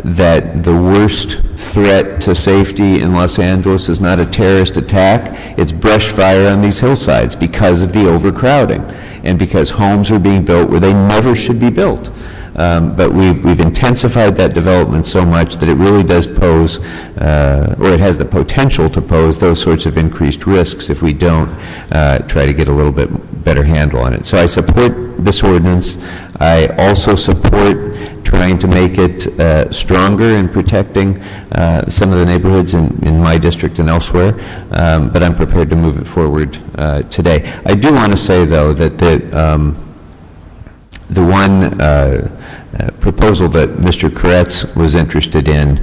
that the worst threat to safety in Los Angeles is not a terrorist attack, it's brush fire on these hillsides because of the overcrowding and because homes are being built where they never should be built. But we've intensified that development so much that it really does pose, or it has the potential to pose, those sorts of increased risks if we don't try to get a little bit better handle on it. So I support this ordinance. I also support trying to make it stronger in protecting some of the neighborhoods in my district and elsewhere, but I'm prepared to move it forward today. I do want to say, though, that the one proposal that Mr. Koretz was interested in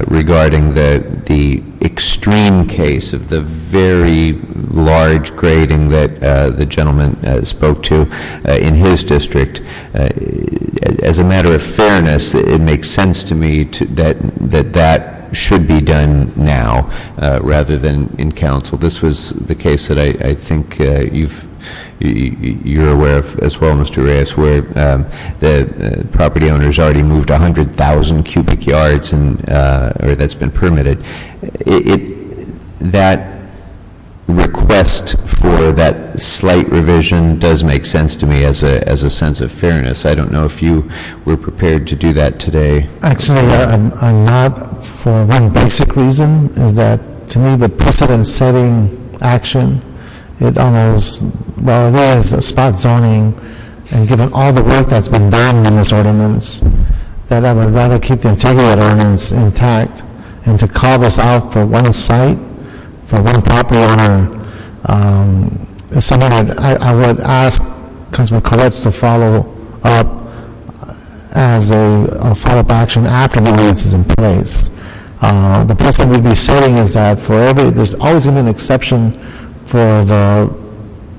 regarding the extreme case of the very large grading that the gentleman spoke to in his district, as a matter of fairness, it makes sense to me that should be done now rather than in council. This was the case that I think you're aware of as well, Mr. Reyes, where the property owners already moved 100,000 cubic yards, or that's been permitted. That request for that slight revision does make sense to me as a sense of fairness. I don't know if you were prepared to do that today. Actually, I'm not, for one basic reason, is that to me the precedent-setting action, it almost, well, it is a spot zoning, and given all the work that's been done in this ordinance, that I would rather keep the integrity of the ordinance intact, and to call this out for one site, for one property owner, is something that I would ask Councilman Koretz to follow up as a follow-up action after the ordinance is in place. The precedent we'd be setting is that there's always going to be an exception for the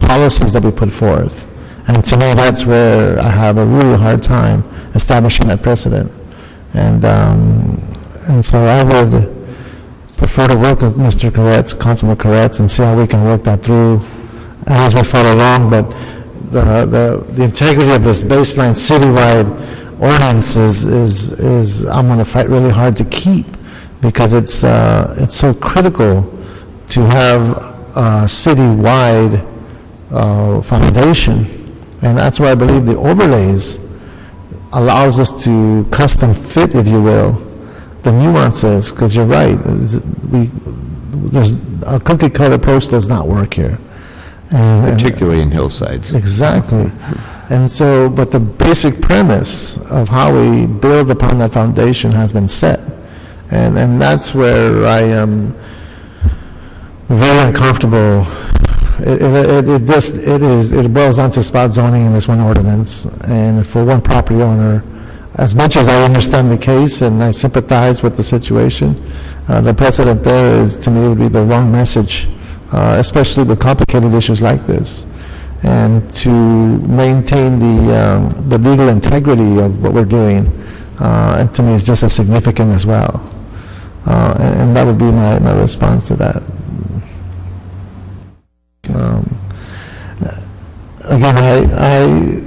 policies that we put forth. And to me, that's where I have a really hard time establishing that precedent. And so I would prefer to work with Mr. Koretz, Councilman Koretz, and see how we can work that through as we follow along. But the integrity of this baseline citywide ordinance is I'm going to fight really hard to keep, because it's so critical to have a citywide foundation, and that's where I believe the overlays allows us to custom fit, if you will, the nuances, because you're right, there's a cookie cutter approach does not work here. Particularly in hillsides. Exactly. And so, but the basic premise of how we build upon that foundation has been set. And that's where I am very uncomfortable. It boils down to spot zoning in this one ordinance. And for one property owner, as much as I understand the case and I sympathize with the situation, the precedent there is, to me, would be the wrong message, especially with complicated issues like this. And to maintain the legal integrity of what we're doing, and to me it's just as significant as well. And that would be my response to that. Again, I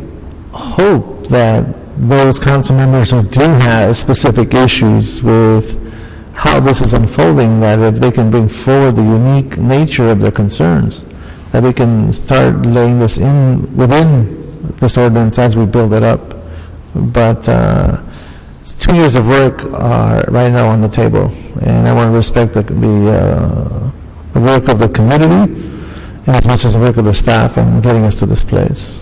hope that those council members who do have specific issues with how this is unfolding, that if they can bring forward the unique nature of their concerns, that we can start laying this in within this ordinance as we build it up. But it's 2 years of work right now on the table, and I want to respect the work of the community and as much as the work of the staff in getting us to this place.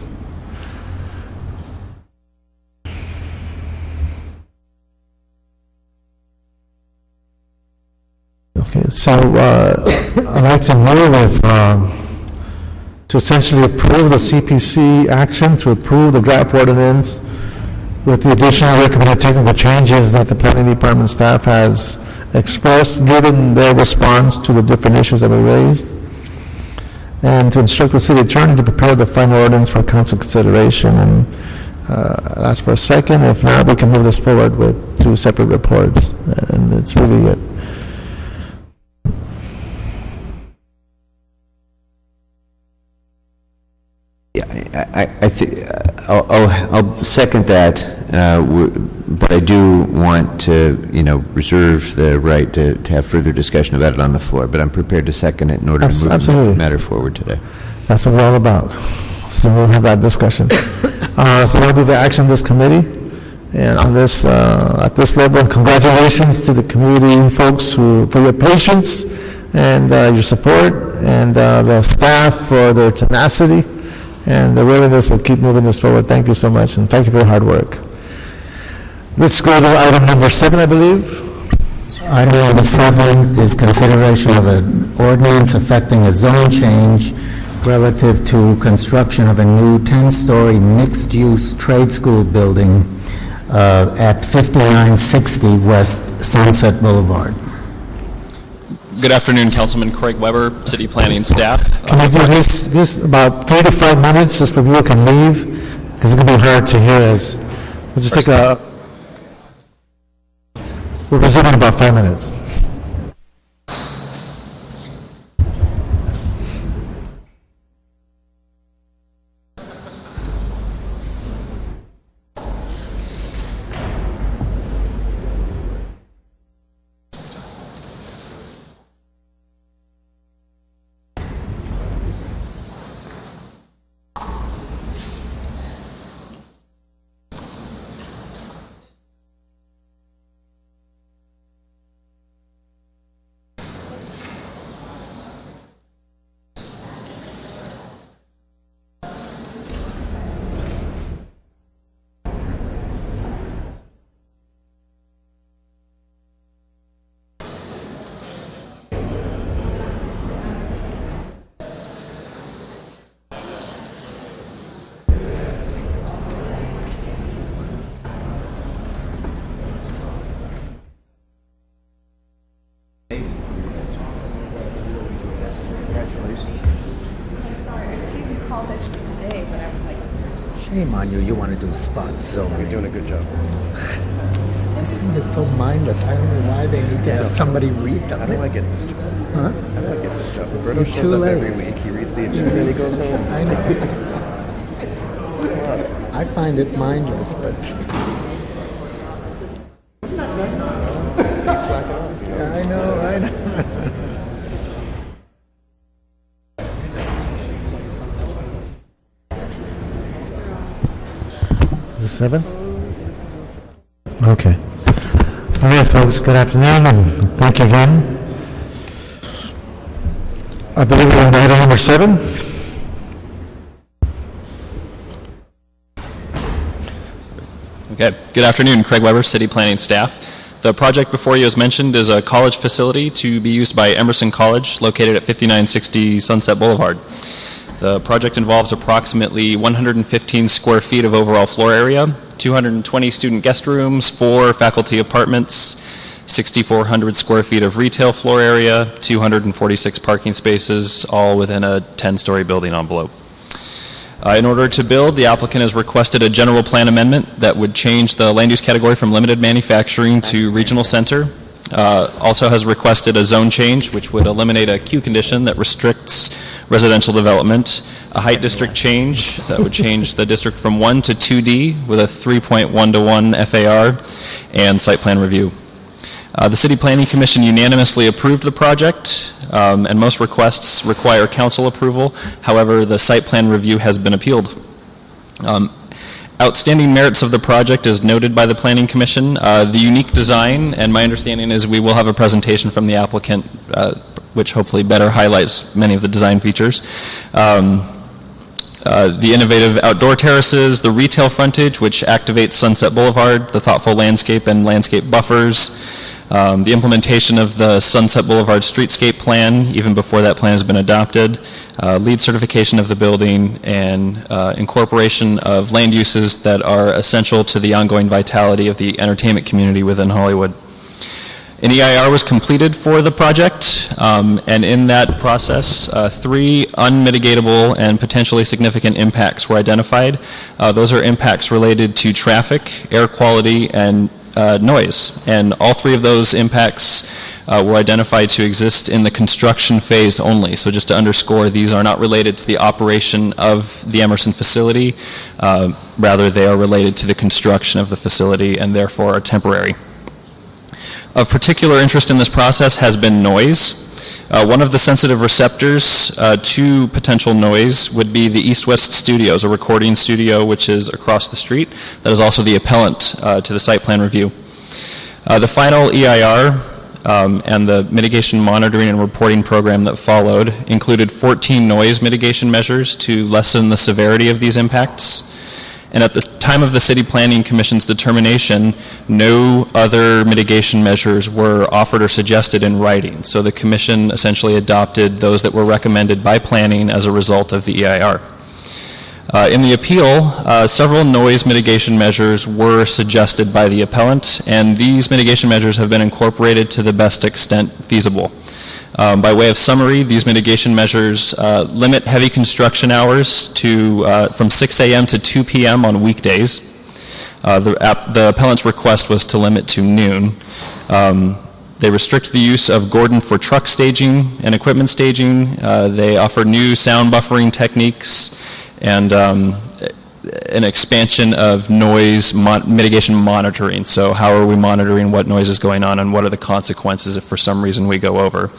Okay, so I'd like to move to essentially approve the CPC action, to approve the draft ordinance with the additional recommended technical changes that the planning department staff has expressed, given their response to the different issues that were raised, and to instruct the city attorney to prepare the final ordinance for council consideration. And I'll ask for a second. If not, we can move this forward with 2 separate reports, and it's really it. Yeah, I think I'll second that, but I do want to, reserve the right to have further discussion about it on the floor. But I'm prepared to second it in order to move the matter forward today. That's what we're all about. So we'll have that discussion. So that'll be the action of this committee, and on this at this level. And congratulations to the community folks for your patience and your support, and the staff for their tenacity and the willingness to keep moving this forward. Thank you so much, and thank you for your hard work. Let's go to item number 7, I believe. Item number 7 is consideration of an ordinance affecting a zone change relative to construction of a new 10-story mixed-use trade school building at 5960 West Sunset Boulevard. Good afternoon, Councilman Craig Weber, City Planning staff. Can we do this about 3 to 5 minutes, just for people can leave, because it's going to be hard to hear us. We'll just we're resuming in about 5 minutes. Shame on you, you want to do spot zoning. You're doing a good job. This thing is so mindless, I don't know why they need to have somebody read them. How do I get this job? Huh? How do I get this job? It's Roberto too shows up late. every week, he reads the agenda, and he goes home. I know. I find it mindless, but... He's slacking off. You know? I know. Is it 7? Okay. All right, folks, good afternoon, and thank you again. I believe we're on item number 7. Okay. Good afternoon, Craig Weber, City Planning staff. The project before you, as mentioned, is a college facility to be used by Emerson College, located at 5960 Sunset Boulevard. The project involves approximately 115 square feet of overall floor area, 220 student guest rooms, 4 faculty apartments, 6,400 square feet of retail floor area, 246 parking spaces, all within a 10-story building envelope. In order to build, the applicant has requested a general plan amendment that would change the land use category from limited manufacturing to regional center. Also has requested a zone change, which would eliminate a Q condition that restricts residential development, a height district change that would change the district from 1 to 2D with a 3.1 to 1 FAR, and site plan review. The City Planning Commission unanimously approved the project, and most requests require council approval. However, the site plan review has been appealed. Outstanding merits of the project is noted by the Planning Commission. The unique design, and my understanding is we will have a presentation from the applicant, which hopefully better highlights many of the design features. The innovative outdoor terraces, the retail frontage, which activates Sunset Boulevard, the thoughtful landscape and landscape buffers, the implementation of the Sunset Boulevard streetscape plan, even before that plan has been adopted, LEED certification of the building, and incorporation of land uses that are essential to the ongoing vitality of the entertainment community within Hollywood. An EIR was completed for the project, and in that process, 3 unmitigatable and potentially significant impacts were identified. Those are impacts related to traffic, air quality, and noise. And all 3 of those impacts were identified to exist in the construction phase only. So just to underscore, these are not related to the operation of the Emerson facility. Rather, they are related to the construction of the facility and therefore are temporary. Of particular interest in this process has been noise. One of the sensitive receptors to potential noise would be the East West Studios, a recording studio which is across the street. That is also the appellant to the site plan review. The final EIR and the mitigation monitoring and reporting program that followed included 14 noise mitigation measures to lessen the severity of these impacts. And at the time of the City Planning Commission's determination, no other mitigation measures were offered or suggested in writing. So the Commission essentially adopted those that were recommended by planning as a result of the EIR. In the appeal, several noise mitigation measures were suggested by the appellant, and these mitigation measures have been incorporated to the best extent feasible. By way of summary, these mitigation measures limit heavy construction hours to from 6 a.m. to 2 p.m. on weekdays. The appellant's request was to limit to noon. They restrict the use of Gordon for truck staging and equipment staging. They offer new sound buffering techniques and an expansion of noise mitigation monitoring. So how are we monitoring what noise is going on and what are the consequences if for some reason we go over?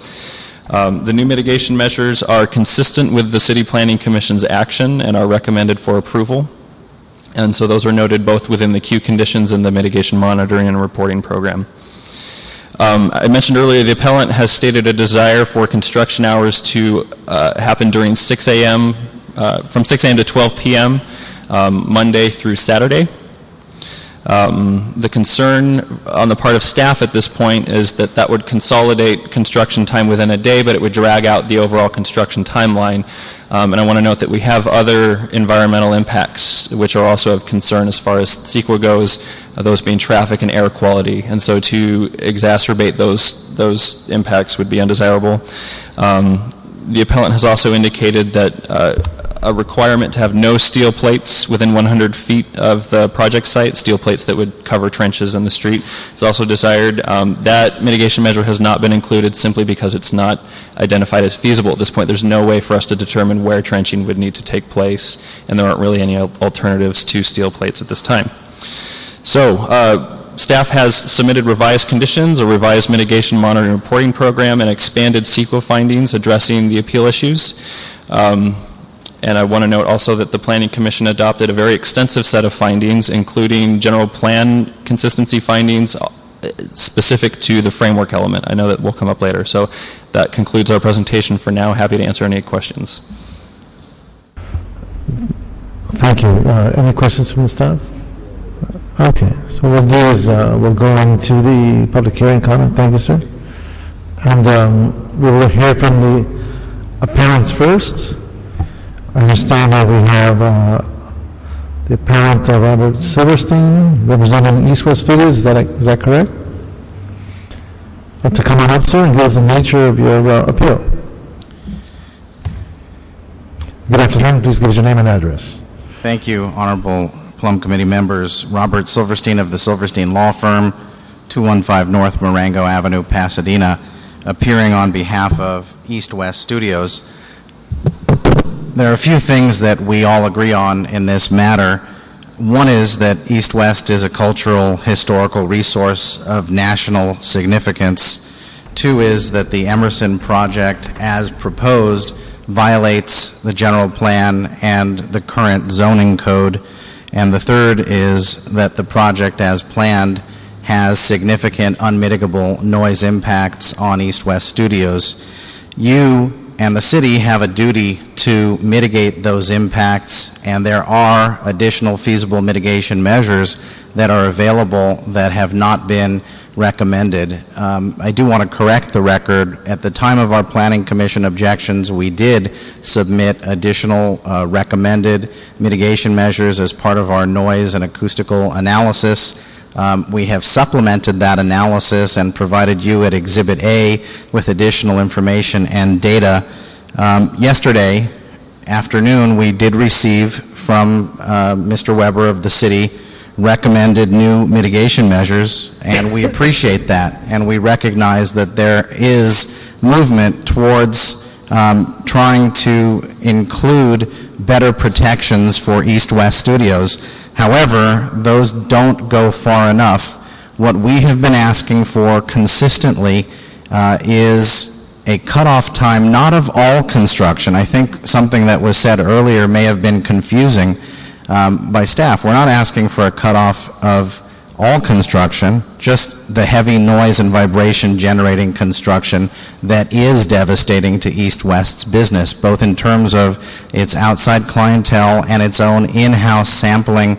The new mitigation measures are consistent with the City Planning Commission's action and are recommended for approval. And so those are noted both within the Q conditions and the mitigation monitoring and reporting program. I mentioned earlier the appellant has stated a desire for construction hours to happen during 6 a.m., from 6 a.m. to 12 p.m., Monday through Saturday. The concern on the part of staff at this point is that that would consolidate construction time within a day, but it would drag out the overall construction timeline. And I want to note that we have other environmental impacts which are also of concern as far as CEQA goes, those being traffic and air quality. And so to exacerbate those impacts would be undesirable. The appellant has also indicated that a requirement to have no steel plates within 100 feet of the project site, steel plates that would cover trenches in the street, is also desired. That mitigation measure has not been included simply because it's not identified as feasible at this point. There's no way for us to determine where trenching would need to take place, and there aren't really any alternatives to steel plates at this time. So, staff has submitted revised conditions, a revised mitigation monitoring and reporting program, and expanded CEQA findings addressing the appeal issues. And I want to note also that the Planning Commission adopted a very extensive set of findings, including general plan consistency findings specific to the framework element. I know that will come up later. So that concludes our presentation for now. Happy to answer any questions. Thank you. Any questions from the staff? Okay, so what we'll do is we'll go into the public hearing comment. Thank you, sir. And we will hear from the appellants first. I understand that we have the appellant Robert Silverstein representing East West Studios. Is that correct? To come on up, sir, and give us the nature of your appeal. Good afternoon. Please give us your name and address. Thank you, Honorable Plum Committee members. Robert Silverstein of the Silverstein Law Firm, 215 North Marengo Avenue, Pasadena, appearing on behalf of East West Studios. There are a few things that we all agree on in this matter. One is that East West is a cultural, historical resource of national significance. Two is that the Emerson project, as proposed, violates the general plan and the current zoning code. And the third is that the project, as planned, has significant unmitigable noise impacts on East West Studios. You and the city have a duty to mitigate those impacts, and there are additional feasible mitigation measures that are available that have not been recommended. I do want to correct the record. At the time of our Planning Commission objections, we did submit additional recommended mitigation measures as part of our noise and acoustical analysis. We have supplemented that analysis and provided you at Exhibit A with additional information and data. Yesterday afternoon, we did receive from Mr. Weber of the city recommended new mitigation measures, and we appreciate that, and we recognize that there is movement towards trying to include better protections for East West Studios. However, those don't go far enough. What we have been asking for consistently is a cutoff time, not of all construction. I think something that was said earlier may have been confusing by staff. We're not asking for a cutoff of all construction, just the heavy noise and vibration generating construction that is devastating to East West's business, both in terms of its outside clientele and its own in-house sampling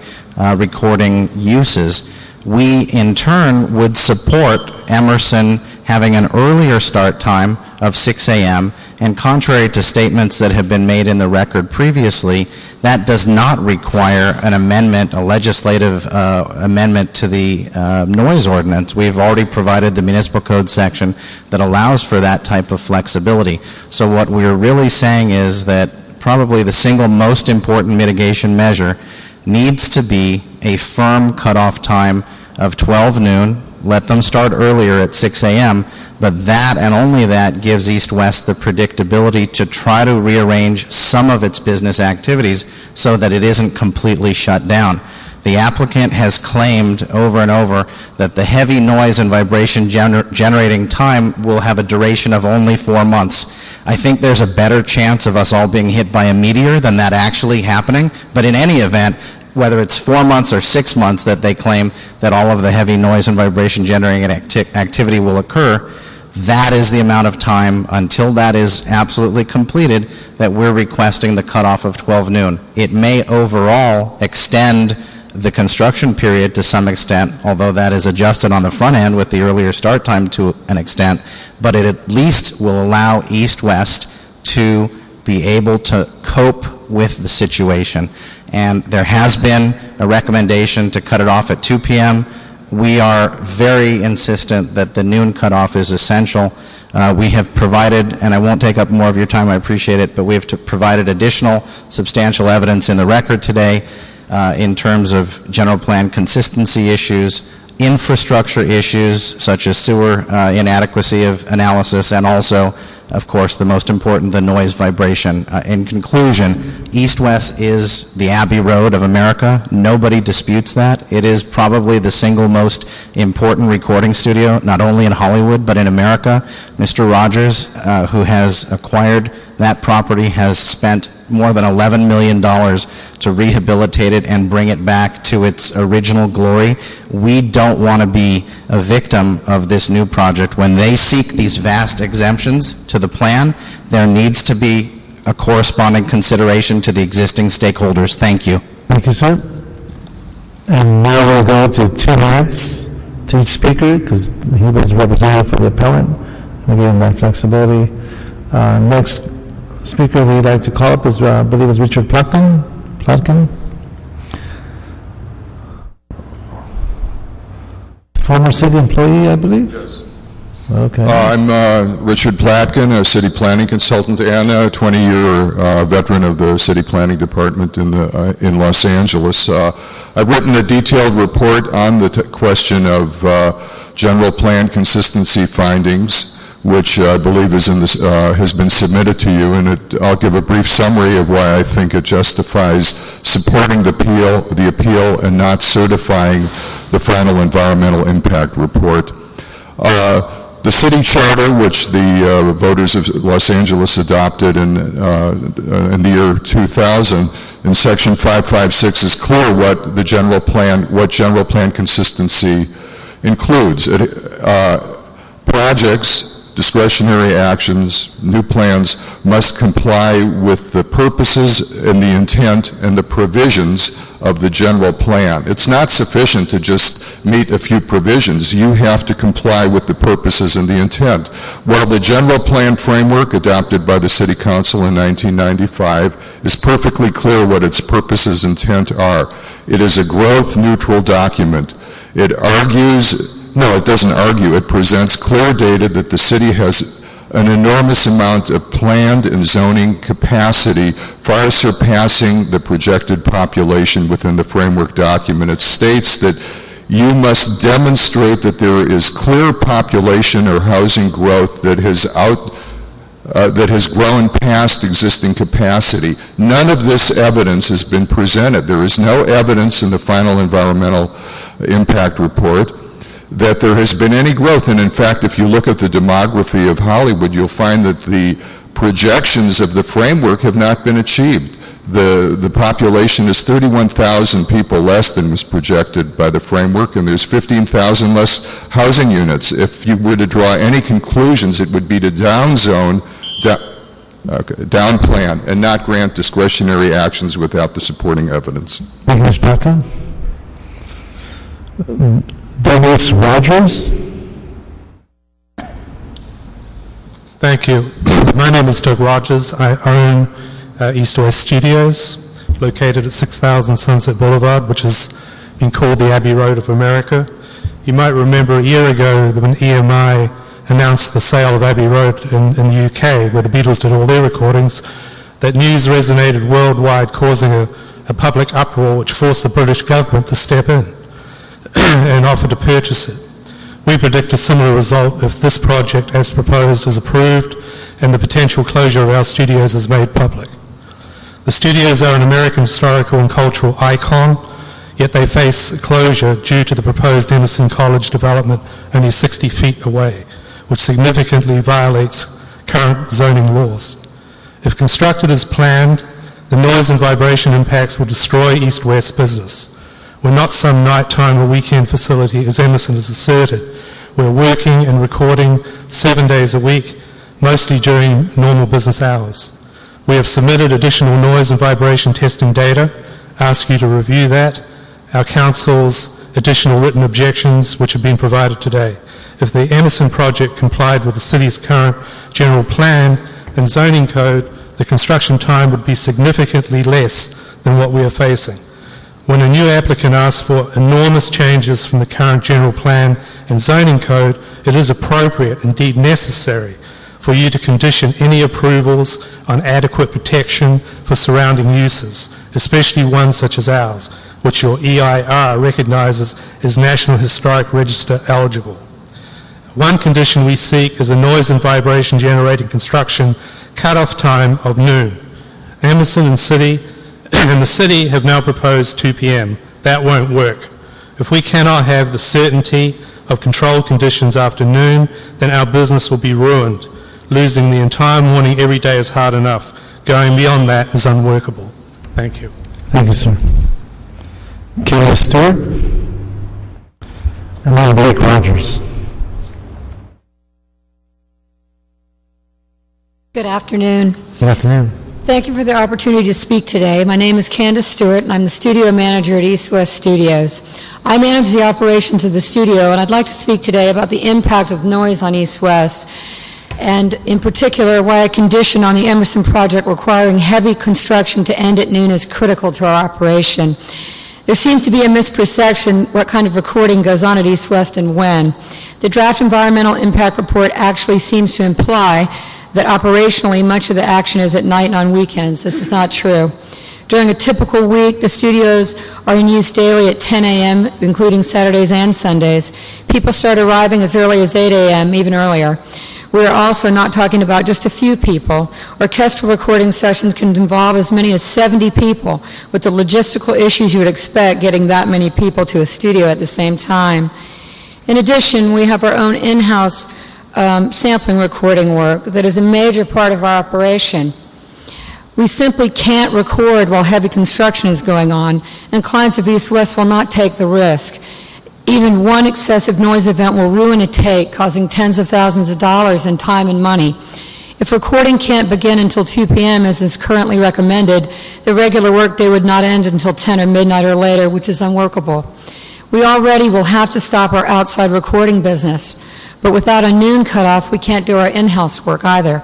recording uses. We, in turn, would support Emerson having an earlier start time of 6 a.m., and contrary to statements that have been made in the record previously, that does not require an amendment, a legislative amendment to the noise ordinance. We've already provided the municipal code section that allows for that type of flexibility. So what we're really saying is that probably the single most important mitigation measure needs to be a firm cutoff time of 12 noon. Let them start earlier at 6 a.m., but that and only that gives East West the predictability to try to rearrange some of its business activities so that it isn't completely shut down. The applicant has claimed over and over that the heavy noise and vibration generating time will have a duration of only 4 months. I think there's a better chance of us all being hit by a meteor than that actually happening, but in any event, whether it's 4 months or 6 months that they claim that all of the heavy noise and vibration generating activity will occur, that is the amount of time until that is absolutely completed that we're requesting the cutoff of 12 noon. It may overall extend the construction period to some extent, although that is adjusted on the front end with the earlier start time to an extent, but it at least will allow East West to be able to cope with the situation. And there has been a recommendation to cut it off at 2 p.m. We are very insistent that the noon cutoff is essential. We have provided, and I won't take up more of your time, I appreciate it, but we have provided additional substantial evidence in the record today in terms of general plan consistency issues, infrastructure issues such as sewer inadequacy of analysis, and also, of course, the most important, the noise vibration. In conclusion, East West is the Abbey Road of America. Nobody disputes that. It is probably the single most important recording studio, not only in Hollywood, but in America. Mr. Rogers, who has acquired that property, has spent more than $11 million to rehabilitate it and bring it back to its original glory. We don't want to be a victim of this new project. When they seek these vast exemptions to the plan, there needs to be a corresponding consideration to the existing stakeholders. Thank you. Thank you, sir. And now we'll go to 2 minutes to each speaker because he was representative for the appellant. And again, that flexibility. Next speaker we'd like to call up is, I believe, is Richard Plotkin. Former city employee, I believe. Yes. Okay. I'm Richard Platkin, a city planning consultant and a 20-year veteran of the city planning department in Los Angeles. I've written a detailed report on the question of general plan consistency findings, which I believe is has been submitted to you, and I'll give a brief summary of why I think it justifies supporting the appeal and not certifying the final environmental impact report. The city charter, which the voters of Los Angeles adopted in the year 2000, in section 556 is clear what general plan consistency includes. Projects, discretionary actions, new plans must comply with the purposes and the intent and the provisions of the general plan. It's not sufficient to just meet a few provisions. You have to comply with the purposes and the intent. While the general plan framework adopted by the City Council in 1995 is perfectly clear what its purposes and intent are, it is a growth-neutral document. It doesn't argue. It presents clear data that the city has an enormous amount of planned and zoning capacity, far surpassing the projected population within the framework document. It states that you must demonstrate that there is clear population or housing growth that has grown past existing capacity. None of this evidence has been presented. There is no evidence in the final environmental impact report that there has been any growth. And in fact, if you look at the demography of Hollywood, you'll find that the projections of the framework have not been achieved. The population is 31,000 people less than was projected by the framework, and there's 15,000 less housing units. If you were to draw any conclusions, it would be to down plan, and not grant discretionary actions without the supporting evidence. Thank you, Ms. Baca. Douglas Rogers. Thank you. My name is Doug Rogers. I own East West Studios, located at 6000 Sunset Boulevard, which has been called the Abbey Road of America. You might remember a year ago that when EMI announced the sale of Abbey Road in the UK, where the Beatles did all their recordings, that news resonated worldwide, causing a public uproar which forced the British government to step in and offer to purchase it. We predict a similar result if this project, as proposed, is approved and the potential closure of our studios is made public. The studios are an American historical and cultural icon, yet they face closure due to the proposed Emerson College development only 60 feet away, which significantly violates current zoning laws. If constructed as planned, the noise and vibration impacts will destroy East-West business. We're not some nighttime or weekend facility, as Emerson has asserted. We're working and recording 7 days a week, mostly during normal business hours. We have submitted additional noise and vibration testing data, ask you to review that, our council's additional written objections, which have been provided today. If the Emerson project complied with the city's current general plan and zoning code, the construction time would be significantly less than what we are facing. When a new applicant asks for enormous changes from the current general plan and zoning code, it is appropriate, indeed necessary, for you to condition any approvals on adequate protection for surrounding uses, especially ones such as ours, which your EIR recognizes as National Historic Register eligible. One condition we seek is a noise and vibration generating construction cutoff time of noon. Emerson and the city have now proposed 2 p.m. That won't work. If we cannot have the certainty of controlled conditions after noon, then our business will be ruined. Losing the entire morning every day is hard enough. Going beyond that is unworkable. Thank you. Thank you, sir. Kayla Stewart. And then Blake Rogers. Good afternoon. Good afternoon. Thank you for the opportunity to speak today. My name is Candace Stewart, and I'm the studio manager at East West Studios. I manage the operations of the studio, and I'd like to speak today about the impact of noise on East West, and in particular, why a condition on the Emerson project requiring heavy construction to end at noon is critical to our operation. There seems to be a misperception what kind of recording goes on at East West and when. The draft environmental impact report actually seems to imply that operationally much of the action is at night and on weekends. This is not true. During a typical week, the studios are in use daily at 10 a.m., including Saturdays and Sundays. People start arriving as early as 8 a.m., even earlier. We are also not talking about just a few people. Orchestral recording sessions can involve as many as 70 people, with the logistical issues you would expect getting that many people to a studio at the same time. In addition, we have our own in-house sampling recording work that is a major part of our operation. We simply can't record while heavy construction is going on, and clients of East West will not take the risk. Even one excessive noise event will ruin a take, causing tens of thousands of dollars in time and money. If recording can't begin until 2 p.m., as is currently recommended, the regular workday would not end until 10 or midnight or later, which is unworkable. We already will have to stop our outside recording business, but without a noon cutoff, we can't do our in-house work either.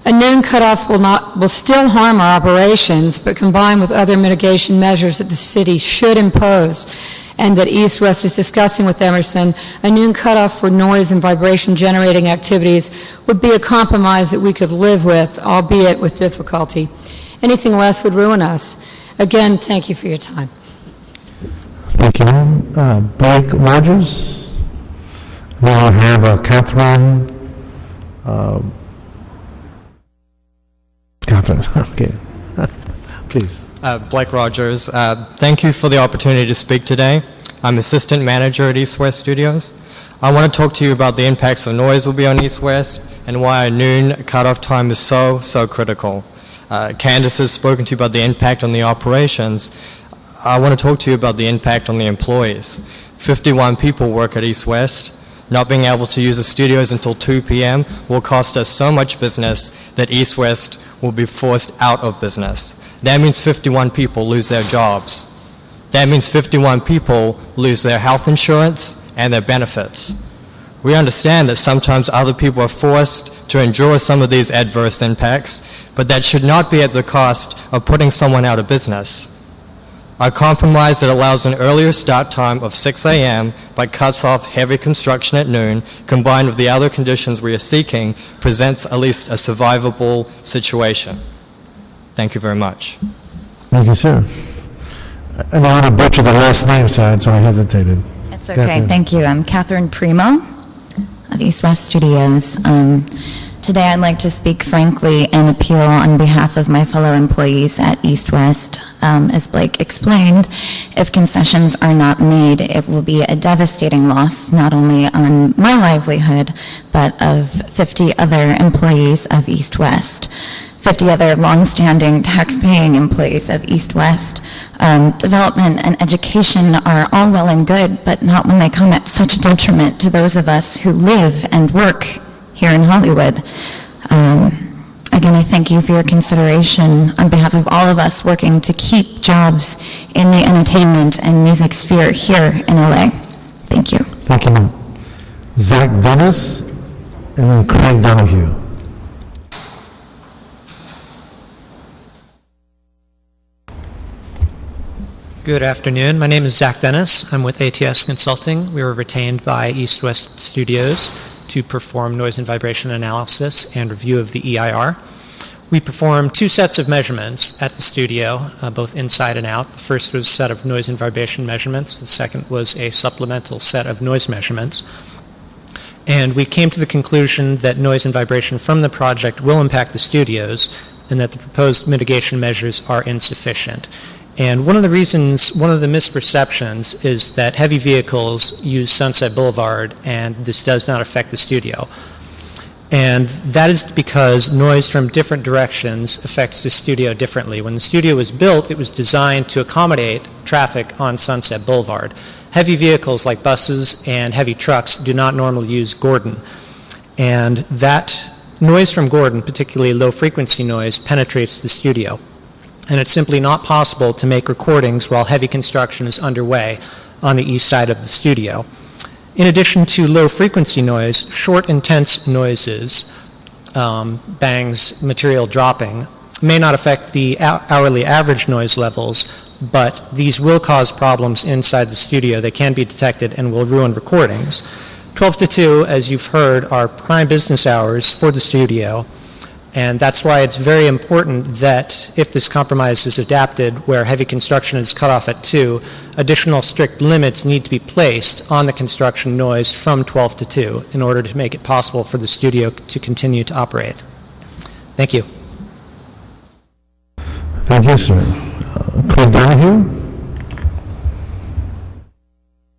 A noon cutoff will still harm our operations, but combined with other mitigation measures that the city should impose and that East West is discussing with Emerson, a noon cutoff for noise and vibration generating activities would be a compromise that we could live with, albeit with difficulty. Anything less would ruin us. Again, thank you for your time. Thank you. Blake Rogers. Now I have Catherine. Catherine, okay. Please. Blake Rogers. Thank you for the opportunity to speak today. I'm Assistant Manager at East West Studios. I want to talk to you about the impacts of noise will be on East West and why a noon cutoff time is so critical. Candace has spoken to you about the impact on the operations. I want to talk to you about the impact on the employees. 51 people work at East West. Not being able to use the studios until 2 p.m. will cost us so much business that East West will be forced out of business. That means 51 people lose their jobs. That means 51 people lose their health insurance and their benefits. We understand that sometimes other people are forced to endure some of these adverse impacts, but that should not be at the cost of putting someone out of business. A compromise that allows an earlier start time of 6 a.m. but cuts off heavy construction at noon, combined with the other conditions we are seeking, presents at least a survivable situation. Thank you very much. Thank you, sir. I don't want to butcher the last name, so I hesitated. It's okay. Thank you. I'm Catherine Primo of East West Studios. Today I'd like to speak frankly and appeal on behalf of my fellow employees at East West. As Blake explained, if concessions are not made, it will be a devastating loss not only on my livelihood, but of 50 other employees of East West. 50 other long-standing tax-paying employees of East West. Development and education are all well and good, but not when they come at such detriment to those of us who live and work here in Hollywood. Again, I thank you for your consideration on behalf of all of us working to keep jobs in the entertainment and music sphere here in LA. Thank you. Thank you, ma'am. Zach Dennis, and then Craig Donahue. Good afternoon. My name is Zach Dennis. I'm with ATS Consulting. We were retained by East West Studios to perform noise and vibration analysis and review of the EIR. We performed 2 sets of measurements at the studio, both inside and out. The first was a set of noise and vibration measurements. The second was a supplemental set of noise measurements. And we came to the conclusion that noise and vibration from the project will impact the studios and that the proposed mitigation measures are insufficient. And one of the misperceptions is that heavy vehicles use Sunset Boulevard and this does not affect the studio. And that is because noise from different directions affects the studio differently. When the studio was built, it was designed to accommodate traffic on Sunset Boulevard. Heavy vehicles like buses and heavy trucks do not normally use Gordon. And that noise from Gordon, particularly low frequency noise, penetrates the studio. And it's simply not possible to make recordings while heavy construction is underway on the east side of the studio. In addition to low frequency noise, short intense noises, bangs, material dropping, may not affect the hourly average noise levels, but these will cause problems inside the studio. They can be detected and will ruin recordings. 12 to 2, as you've heard, are prime business hours for the studio, and that's why it's very important that if this compromise is adapted where heavy construction is cut off at 2, additional strict limits need to be placed on the construction noise from 12 to 2 in order to make it possible for the studio to continue to operate. Thank you. Thank you, sir. Craig Donahue?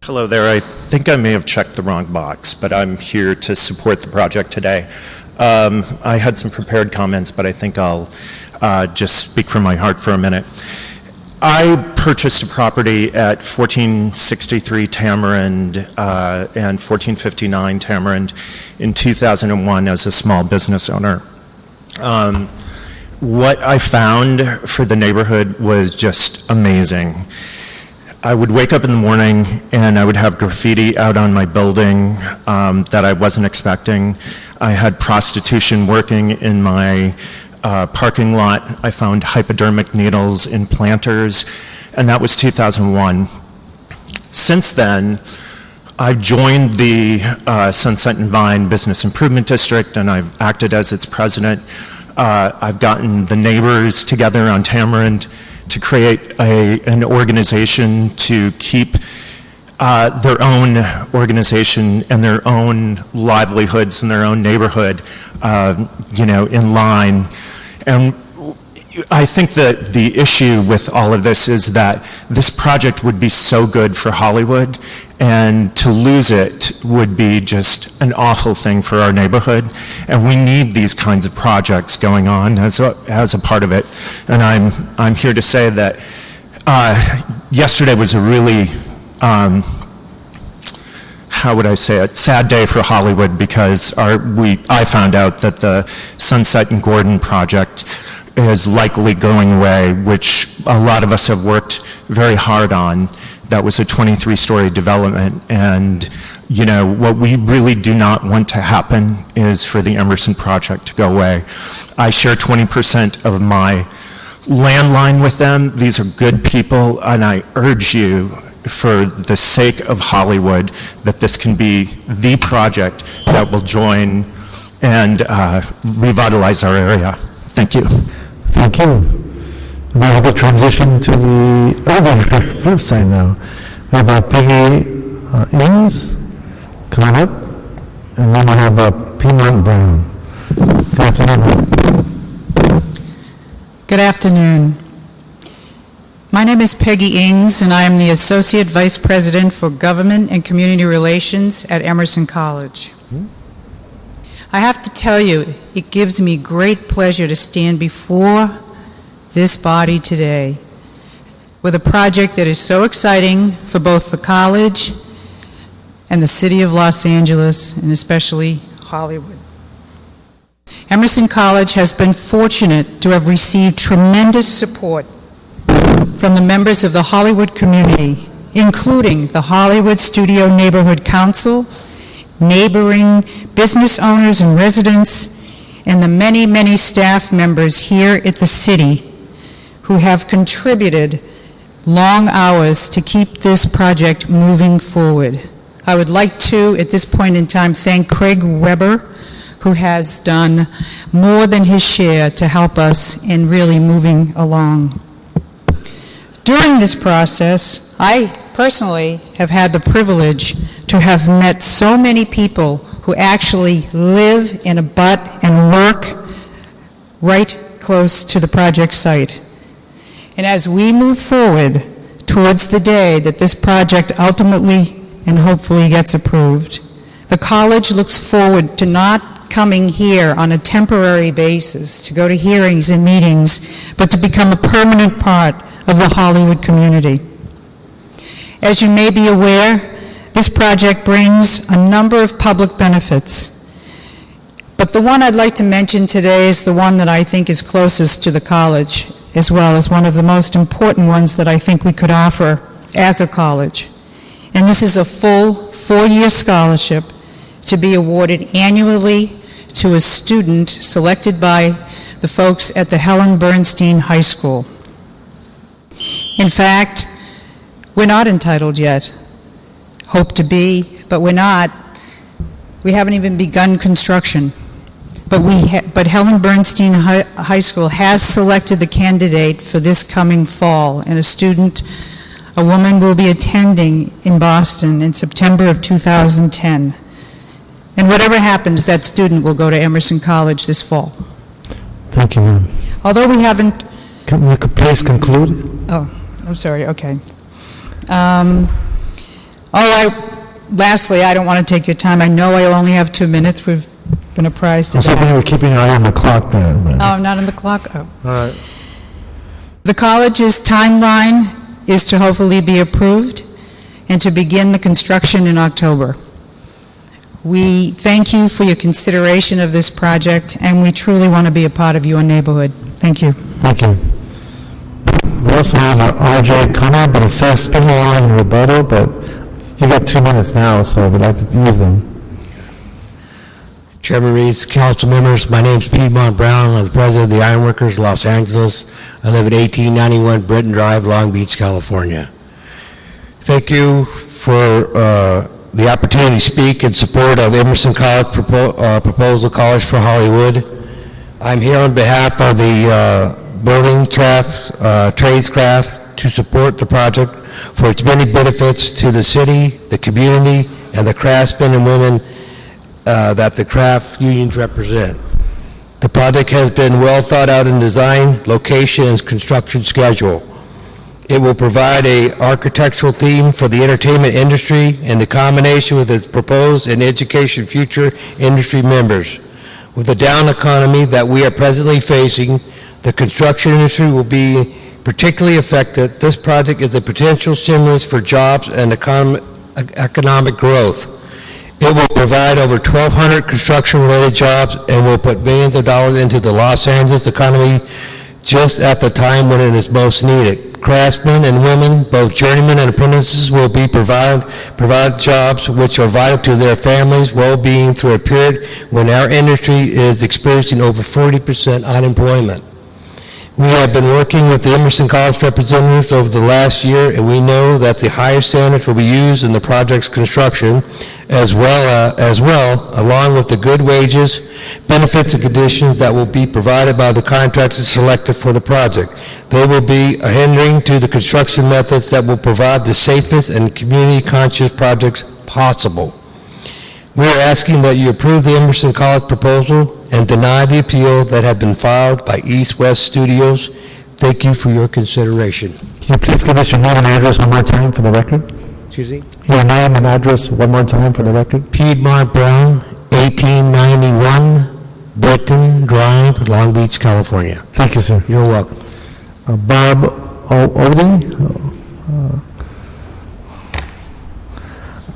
Hello there. I think I may have checked the wrong box, but I'm here to support the project today. I had some prepared comments, but I think I'll just speak from my heart for a minute. I purchased a property at 1463 Tamarind and 1459 Tamarind in 2001 as a small business owner. What I found for the neighborhood was just amazing. I would wake up in the morning and I would have graffiti out on my building that I wasn't expecting. I had prostitution working in my parking lot. I found hypodermic needles in planters, and that was 2001. Since then, I've joined the Sunset and Vine Business Improvement District, and I've acted as its president. I've gotten the neighbors together on Tamarind to create an organization to keep their own organization and their own livelihoods in their own neighborhood, in line. And I think that the issue with all of this is that this project would be so good for Hollywood, and to lose it would be just an awful thing for our neighborhood. And we need these kinds of projects going on as a part of it. And I'm here to say that yesterday was a really, how would I say it, sad day for Hollywood, because I found out that the Sunset and Gordon project is likely going away, which a lot of us have worked very hard on. That was a 23-story development, and what we really do not want to happen is for the Emerson project to go away. I share 20% of my landline with them. These are good people, and I urge you, for the sake of Hollywood, that this can be the project that will join and revitalize our area. Thank you. Thank you. We have a transition to the other flip side now. We have Peggy Ings, come on up, and then we have Piedmont Brown. Good afternoon. Good afternoon. My name is Peggy Ings, and I am the Associate Vice President for Government and Community Relations at Emerson College. I have to tell you, it gives me great pleasure to stand before this body today with a project that is so exciting for both the college and the city of Los Angeles, and especially Hollywood. Emerson College has been fortunate to have received tremendous support from the members of the Hollywood community, including the Hollywood Studio Neighborhood Council, neighboring business owners and residents, and the many, many staff members here at the city who have contributed long hours to keep this project moving forward. I would like to, at this point in time, thank Craig Weber, who has done more than his share to help us in really moving along. During this process, I personally have had the privilege to have met so many people who actually live in a abut and work right close to the project site. And as we move forward towards the day that this project ultimately and hopefully gets approved, the college looks forward to not coming here on a temporary basis to go to hearings and meetings, but to become a permanent part of the Hollywood community. As you may be aware, this project brings a number of public benefits. But the one I'd like to mention today is the one that I think is closest to the college, as well as one of the most important ones that I think we could offer as a college. And this is a full 4-year scholarship to be awarded annually to a student selected by the folks at the Helen Bernstein High School. In fact, we're not entitled yet. Hope to be, but we're not. We haven't even begun construction. But Helen Bernstein High School has selected the candidate for this coming fall, and a woman will be attending in Boston in September of 2010. And whatever happens, that student will go to Emerson College this fall. Thank you, ma'am. Although we haven't... Can you please conclude? Oh, I'm sorry, okay. Lastly, I don't want to take your time. I know I only have 2 minutes. We've been apprised I of was hoping you that. were keeping your eye on the clock there. But... Oh, I'm not on the clock? Oh. All right. The college's timeline is to hopefully be approved and to begin the construction in October. We thank you for your consideration of this project, and we truly want to be a part of your neighborhood. Thank you. Thank you. We also have an RJ comment, but it says speaking on rebuttal, but you got 2 minutes now, so we'd like to use them. Chairman Reeds, council members, my name is Piedmont Brown. I'm the president of the Ironworkers Los Angeles. I live at 1891 Britton Drive, Long Beach, California. Thank you for the opportunity to speak in support of Emerson College proposal, College for Hollywood. I'm here on behalf of the building tradescraft to support the project for its many benefits to the city, the community, and the craftsmen and women that the craft unions represent. The project has been well thought out in design, location, and construction schedule. It will provide an architectural theme for the entertainment industry and the combination with its proposed and education future industry members. With the down economy that we are presently facing, the construction industry will be particularly affected. This project is a potential stimulus for jobs and economic growth. It will provide over 1,200 construction-related jobs and will put millions of dollars into the Los Angeles economy just at the time when it is most needed. Craftsmen and women, both journeymen and apprentices, will be provide jobs which are vital to their families' well-being through a period when our industry is experiencing over 40% unemployment. We have been working with the Emerson College representatives over the last year, and we know that the higher standards will be used in the project's construction as well, along with the good wages, benefits, and conditions that will be provided by the contractors selected for the project. They will be a hindering to the construction methods that will provide the safest and community-conscious projects possible. We are asking that you approve the Emerson College proposal and deny the appeal that had been filed by East West Studios. Thank you for your consideration. Can you please give us your name and address one more time for the record? Excuse me? Your name and address one more time for the record? Piedmont Brown, 1891 Britton Drive, Long Beach, California. Thank you, sir. You're welcome. Bob Odie?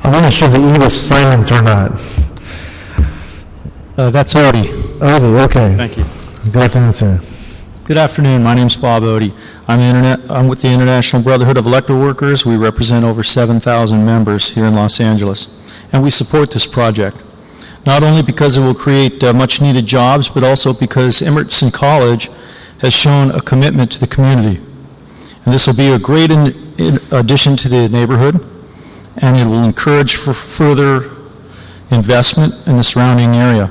I'm not sure the E was silent or not. That's Odie. Odie, okay. Thank you. Good afternoon, sir. Good afternoon. My name's Bob Odie. I'm with the International Brotherhood of Electrical Workers. We represent over 7,000 members here in Los Angeles, and we support this project, not only because it will create much-needed jobs, but also because Emerson College has shown a commitment to the community. And this will be a great addition to the neighborhood, and it will encourage for further investment in the surrounding area.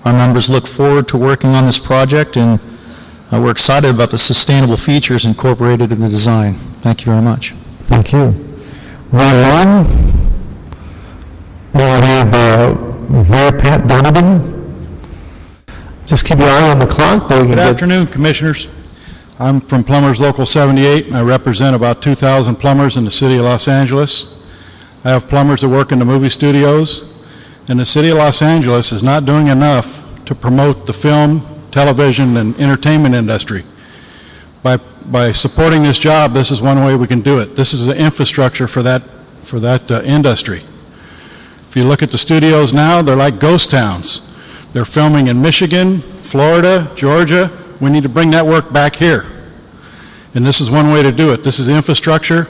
Our members look forward to working on this project, and we're excited about the sustainable features incorporated in the design. Thank you very much. Thank you. Round one, we'll have Mayor Pat Donovan. Just keep your eye on the clock. Good afternoon, Commissioners. I'm from Plumbers Local 78, and I represent about 2,000 plumbers in the city of Los Angeles. I have plumbers that work in the movie studios, and the city of Los Angeles is not doing enough to promote the film, television, and entertainment industry. By supporting this job, this is one way we can do it. This is the infrastructure for that industry. If you look at the studios now, they're like ghost towns. They're filming in Michigan, Florida, Georgia. We need to bring that work back here. And this is one way to do it. This is infrastructure.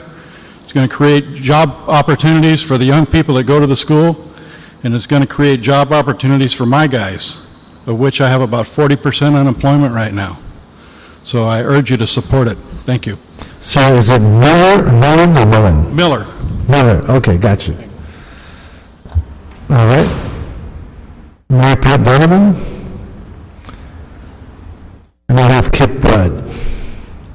It's going to create job opportunities for the young people that go to the school, and it's going to create job opportunities for my guys, of which I have about 40% unemployment right now. So I urge you to support it. Thank you. So is it Miller, Mullen, or Mullen? Miller. Miller, okay, got you. All right. Donovan. And I have Kip Blood.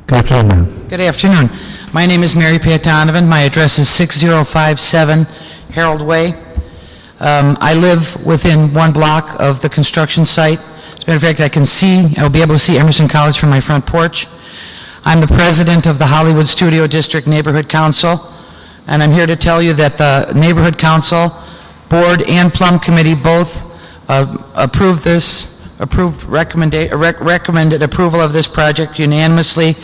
Good afternoon, ma'am. Good afternoon. My name is Mary Pat Donovan. My address is 6057 Harold Way. I live within 1 block of the construction site. As a matter of fact, I'll be able to see Emerson College from my front porch. I'm the president of the Hollywood Studio District Neighborhood Council, and I'm here to tell you that the Neighborhood Council, Board, and Plum Committee both recommended approval of this project unanimously.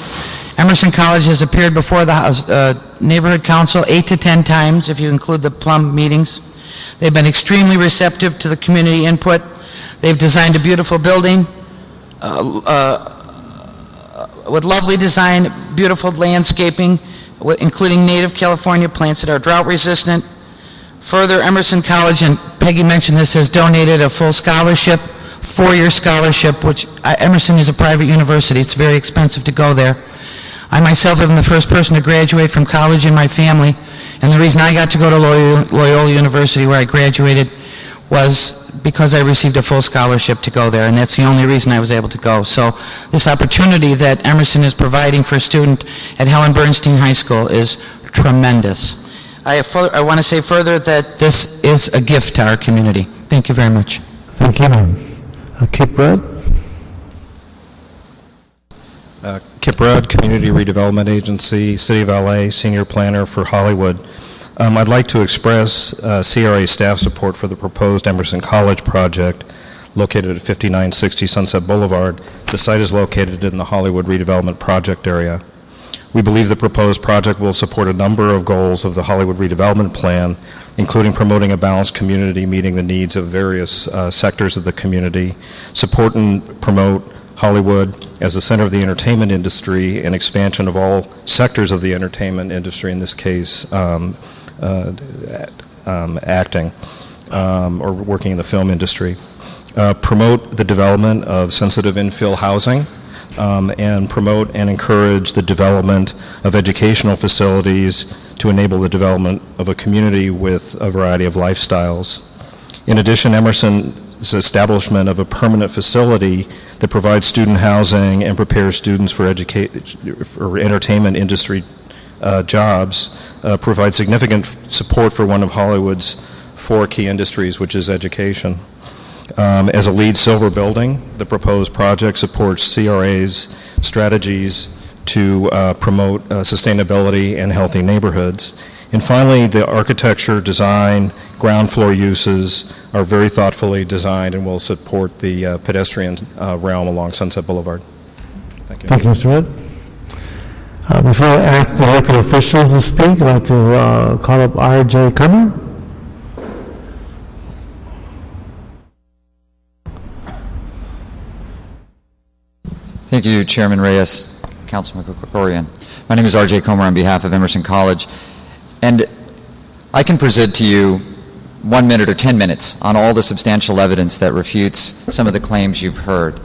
Emerson College has appeared before the Neighborhood Council 8 to 10 times, if you include the Plum meetings. They've been extremely receptive to the community input. They've designed a beautiful building with lovely design, beautiful landscaping, including native California plants that are drought resistant. Further, Emerson College, and Peggy mentioned this, has donated a full scholarship, 4-year scholarship, which Emerson is a private university. It's very expensive to go there. I myself am the first person to graduate from college in my family, and the reason I got to go to Loyola University, where I graduated, was because I received a full scholarship to go there, and that's the only reason I was able to go. So this opportunity that Emerson is providing for a student at Helen Bernstein High School is tremendous. I want to say further that this is a gift to our community. Thank you very much. Thank you, ma'am. Kip Rudd. Kip Rudd, Community Redevelopment Agency, City of LA, Senior Planner for Hollywood. I'd like to express CRA staff support for the proposed Emerson College project located at 5960 Sunset Boulevard. The site is located in the Hollywood redevelopment project area. We believe the proposed project will support a number of goals of the Hollywood redevelopment plan, including promoting a balanced community meeting the needs of various sectors of the community, support and promote Hollywood as a center of the entertainment industry and expansion of all sectors of the entertainment industry, in this case acting or working in the film industry. Promote the development of sensitive infill housing and promote and encourage the development of educational facilities to enable the development of a community with a variety of lifestyles. In addition, Emerson's establishment of a permanent facility that provides student housing and prepares students for entertainment industry jobs provides significant support for one of Hollywood's 4 key industries, which is education. As a LEED Silver building, the proposed project supports CRA's strategies to promote sustainability and healthy neighborhoods. And finally, the architecture, design, ground floor uses are very thoughtfully designed and will support the pedestrian realm along Sunset Boulevard. Thank you. Thank you, Mr. Rudd. Before I ask the elected officials to speak, I'd like to call up R.J. Cummer. Thank you, Chairman Reyes, Councilman Corcoran. My name is R.J. Comer on behalf of Emerson College, and I can present to you 1 minute or 10 minutes on all the substantial evidence that refutes some of the claims you've heard.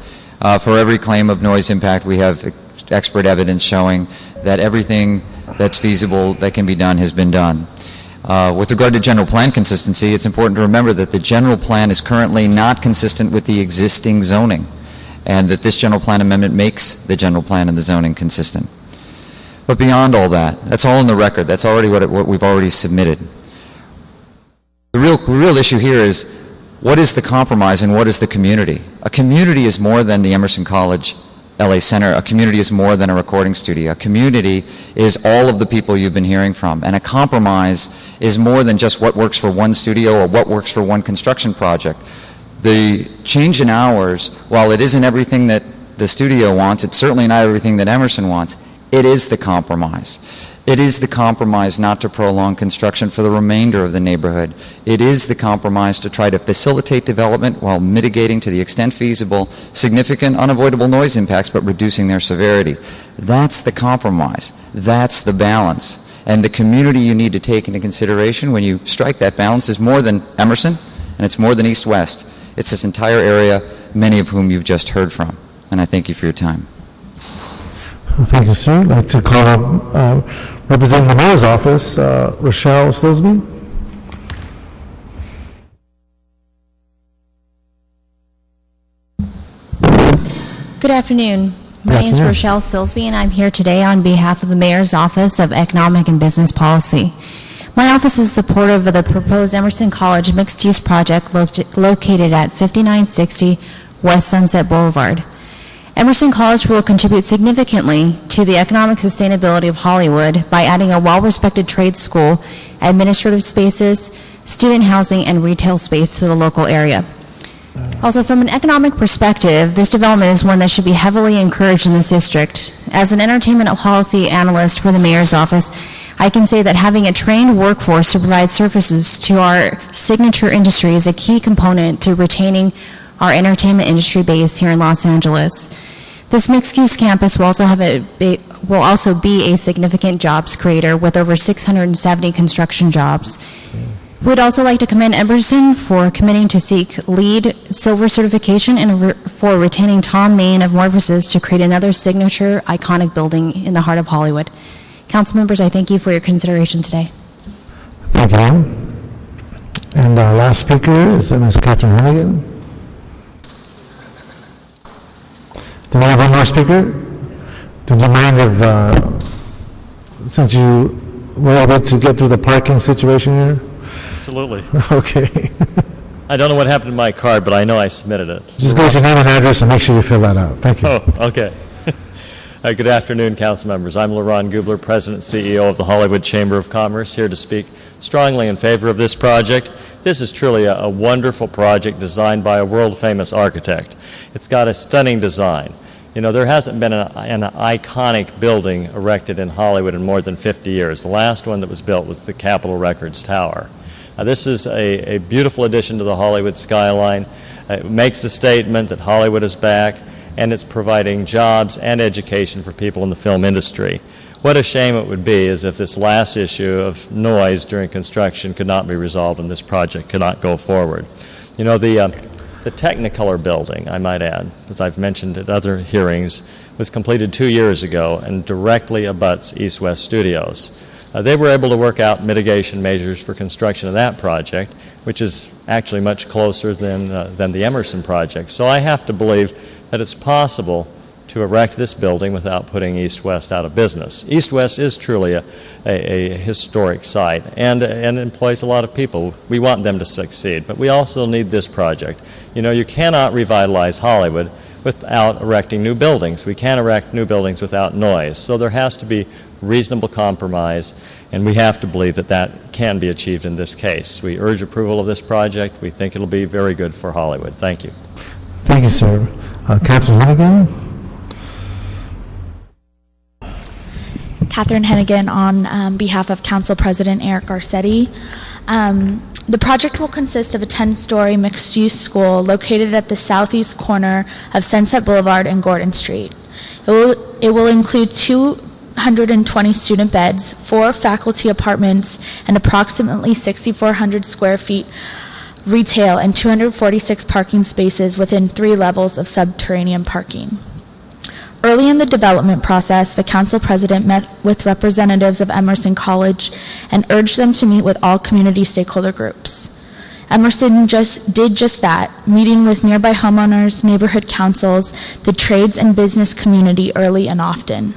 For every claim of noise impact, we have expert evidence showing that everything that's feasible that can be done has been done. With regard to general plan consistency, it's important to remember that the general plan is currently not consistent with the existing zoning, and that this general plan amendment makes the general plan and the zoning consistent. But beyond all that, that's all in the record. That's already what we've already submitted. The real issue here is, what is the compromise and what is the community? A community is more than the Emerson College LA Center. A community is more than a recording studio. A community is all of the people you've been hearing from. And a compromise is more than just what works for one studio or what works for one construction project. The change in hours, while it isn't everything that the studio wants, it's certainly not everything that Emerson wants, it is the compromise. It is the compromise not to prolong construction for the remainder of the neighborhood. It is the compromise to try to facilitate development while mitigating, to the extent feasible, significant unavoidable noise impacts, but reducing their severity. That's the compromise. That's the balance. And the community you need to take into consideration when you strike that balance is more than Emerson, and it's more than East-West. It's this entire area, many of whom you've just heard from. And I thank you for your time. Thank you, sir. I'd like to call up representing the mayor's office, Rochelle Silsby. Good afternoon. My name is afternoon. Rochelle Silsby, and I'm here today on behalf of the Mayor's Office of Economic and Business Policy. My office is supportive of the proposed Emerson College mixed-use project located at 5960 West Sunset Boulevard. Emerson College will contribute significantly to the economic sustainability of Hollywood by adding a well-respected trade school, administrative spaces, student housing, and retail space to the local area. Also, from an economic perspective, this development is one that should be heavily encouraged in this district. As an entertainment policy analyst for the mayor's office, I can say that having a trained workforce to provide services to our signature industry is a key component to retaining our entertainment industry base here in Los Angeles. This mixed-use campus will also be a significant jobs creator with over 670 construction jobs. We'd also like to commend Emerson for committing to seek LEED Silver certification and for retaining Tom Main of Morphosis to create another signature iconic building in the heart of Hollywood. Council members, I thank you for your consideration today. Thank you. And our last speaker is Ms. Catherine Hennigan. Do we have one more speaker? Do you mind if, since you were able to get through the parking situation here? Absolutely. Okay. I don't know what happened to my card, but I know I submitted it. Just go to your name and address and make sure you fill that out. Thank you. Oh, okay. Good afternoon, council members. I'm LaRon Gubler, President and CEO of the Hollywood Chamber of Commerce, here to speak strongly in favor of this project. This is truly a wonderful project designed by a world-famous architect. It's got a stunning design. You know, there hasn't been an iconic building erected in Hollywood in more than 50 years. The last one that was built was the Capitol Records Tower. This is a beautiful addition to the Hollywood skyline. It makes the statement that Hollywood is back, and it's providing jobs and education for people in the film industry. What a shame it would be as if this last issue of noise during construction could not be resolved and this project could not go forward. You know, the Technicolor building, I might add, as I've mentioned at other hearings, was completed 2 years ago and directly abuts East-West Studios. They were able to work out mitigation measures for construction of that project, which is actually much closer than the Emerson project. So I have to believe that it's possible to erect this building without putting East-West out of business. East-West is truly a historic site and employs a lot of people. We want them to succeed, but we also need this project. You know, you cannot revitalize Hollywood without erecting new buildings. We can't erect new buildings without noise. So there has to be reasonable compromise, and we have to believe that that can be achieved in this case. We urge approval of this project. We think it'll be very good for Hollywood. Thank you. Thank you, sir. Catherine Hennigan. Catherine Hennigan on behalf of Council President Eric Garcetti. The project will consist of a 10-story mixed-use school located at the southeast corner of Sunset Boulevard and Gordon Street. It will include 220 student beds, 4 faculty apartments, and approximately 6,400 square feet retail and 246 parking spaces within 3 levels of subterranean parking. Early in the development process, the council president met with representatives of Emerson College and urged them to meet with all community stakeholder groups. Emerson did just that, meeting with nearby homeowners, neighborhood councils, the trades and business community early and often.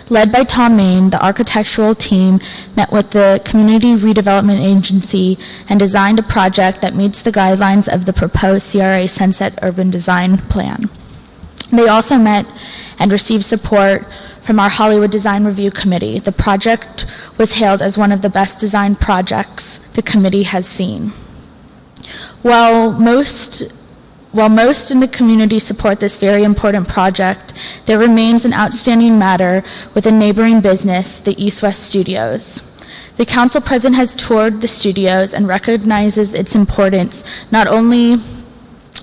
Led by Tom Main, the architectural team met with the Community Redevelopment Agency and designed a project that meets the guidelines of the proposed CRA Sunset Urban Design Plan. They also met and received support from our Hollywood Design Review Committee. The project was hailed as one of the best designed projects the committee has seen. While most in the community support this very important project, there remains an outstanding matter with a neighboring business, the East-West Studios. The council president has toured the studios and recognizes its importance, not only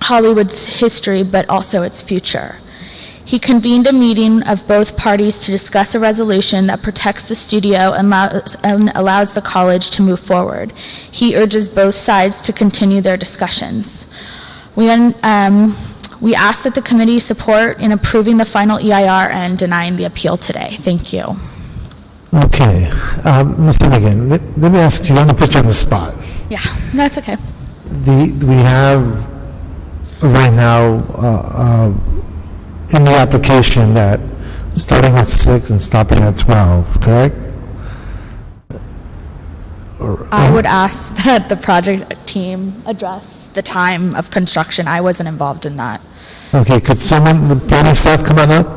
Hollywood's history, but also its future. He convened a meeting of both parties to discuss a resolution that protects the studio and allows the college to move forward. He urges both sides to continue their discussions. We ask that the committee support in approving the final EIR and denying the appeal today. Thank you. Okay. Ms. Hennigan, let me ask you, I'm going to put you on the spot. Yeah, that's okay. We have right now in the application that starting at 6 and stopping at 12, correct? I would ask that the project team address the time of construction. I wasn't involved in that. Okay, could someone, the planning staff, come on up?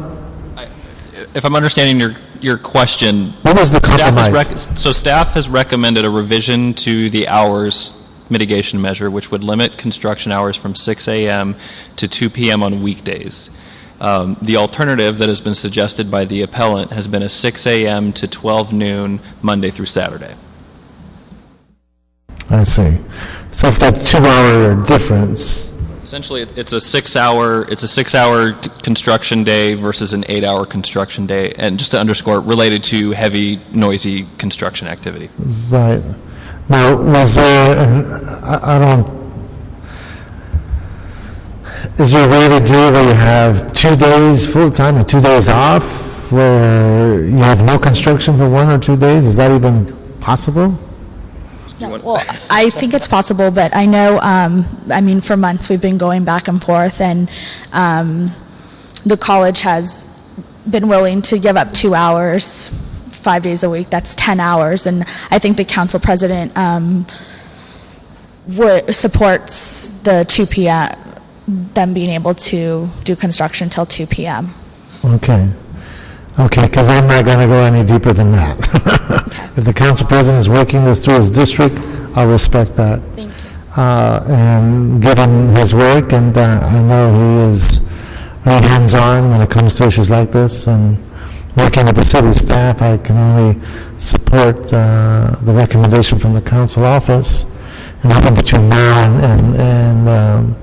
If I'm understanding your question, What was the compromise? Staff has recommended a revision to the hours mitigation measure, which would limit construction hours from 6 a.m. to 2 p.m. on weekdays. The alternative that has been suggested by the appellant has been a 6 a.m. to 12 noon, Monday through Saturday. I see. So it's that 2-hour difference. Essentially, it's a 6-hour construction day versus an 8-hour construction day, and just to underscore, related to heavy, noisy construction activity. Right. Now, was there, I don't, is there a way to do it where you have 2 days full-time and 2 days off, where you have no construction for 1 or 2 days? Is that even possible? Well, I think it's possible, but I know, I mean, for months we've been going back and forth, and the college has been willing to give up 2 hours, 5 days a week. That's 10 hours, and I think the council president supports the 2 p.m., them being able to do construction till 2 p.m. Okay. Okay, because I'm not going to go any deeper than that. If the council president is working this through his district, I'll respect that. Thank you. And given his work, and I know he is very hands-on when it comes to issues like this, and working with the city staff, I can only support the recommendation from the council office, and I think between now and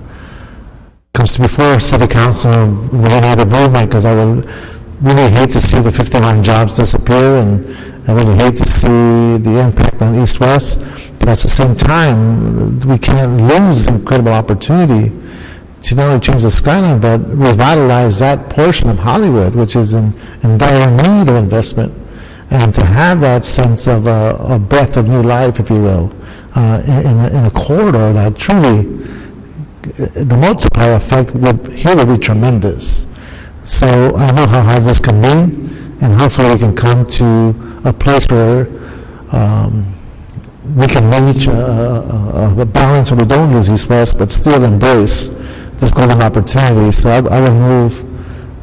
comes to before city council with any other movement, because I would really hate to see the 51 jobs disappear, and I really hate to see the impact on East-West, but at the same time, we can't lose the incredible opportunity to not only change the skyline, but revitalize that portion of Hollywood, which is in dire need of investment, and to have that sense of a breath of new life, if you will, in a corridor that truly, the multiplier effect would be tremendous. So I know how hard this can be, and hopefully we can come to a place where we can reach a balance where we don't lose East-West, but still embrace this golden opportunity. So I would move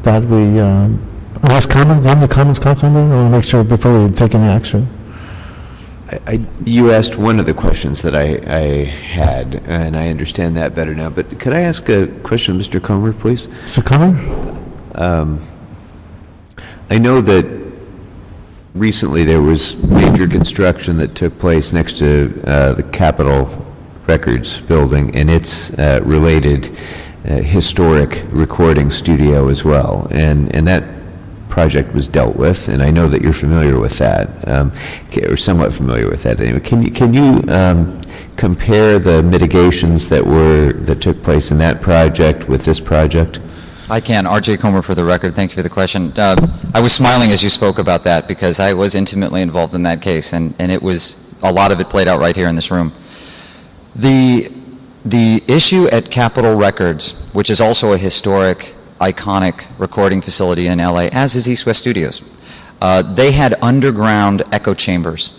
that we, unless comments, any comments, Councilman? I want to make sure before we take any action. You asked one of the questions that I had, and I understand that better now, but could I ask a question of Mr. Comer, please? Mr. Comer? I know that recently there was major construction that took place next to the Capitol Records building and its related historic recording studio as well, and that project was dealt with, and I know that you're familiar with that, or somewhat familiar with that. Anyway, can you compare the mitigations that took place in that project with this project? I can. R.J. Comer for the record. Thank you for the question. I was smiling as you spoke about that because I was intimately involved in that case, and it was, a lot of it played out right here in this room. The issue at Capitol Records, which is also a historic, iconic recording facility in L.A., as is East West Studios, they had underground echo chambers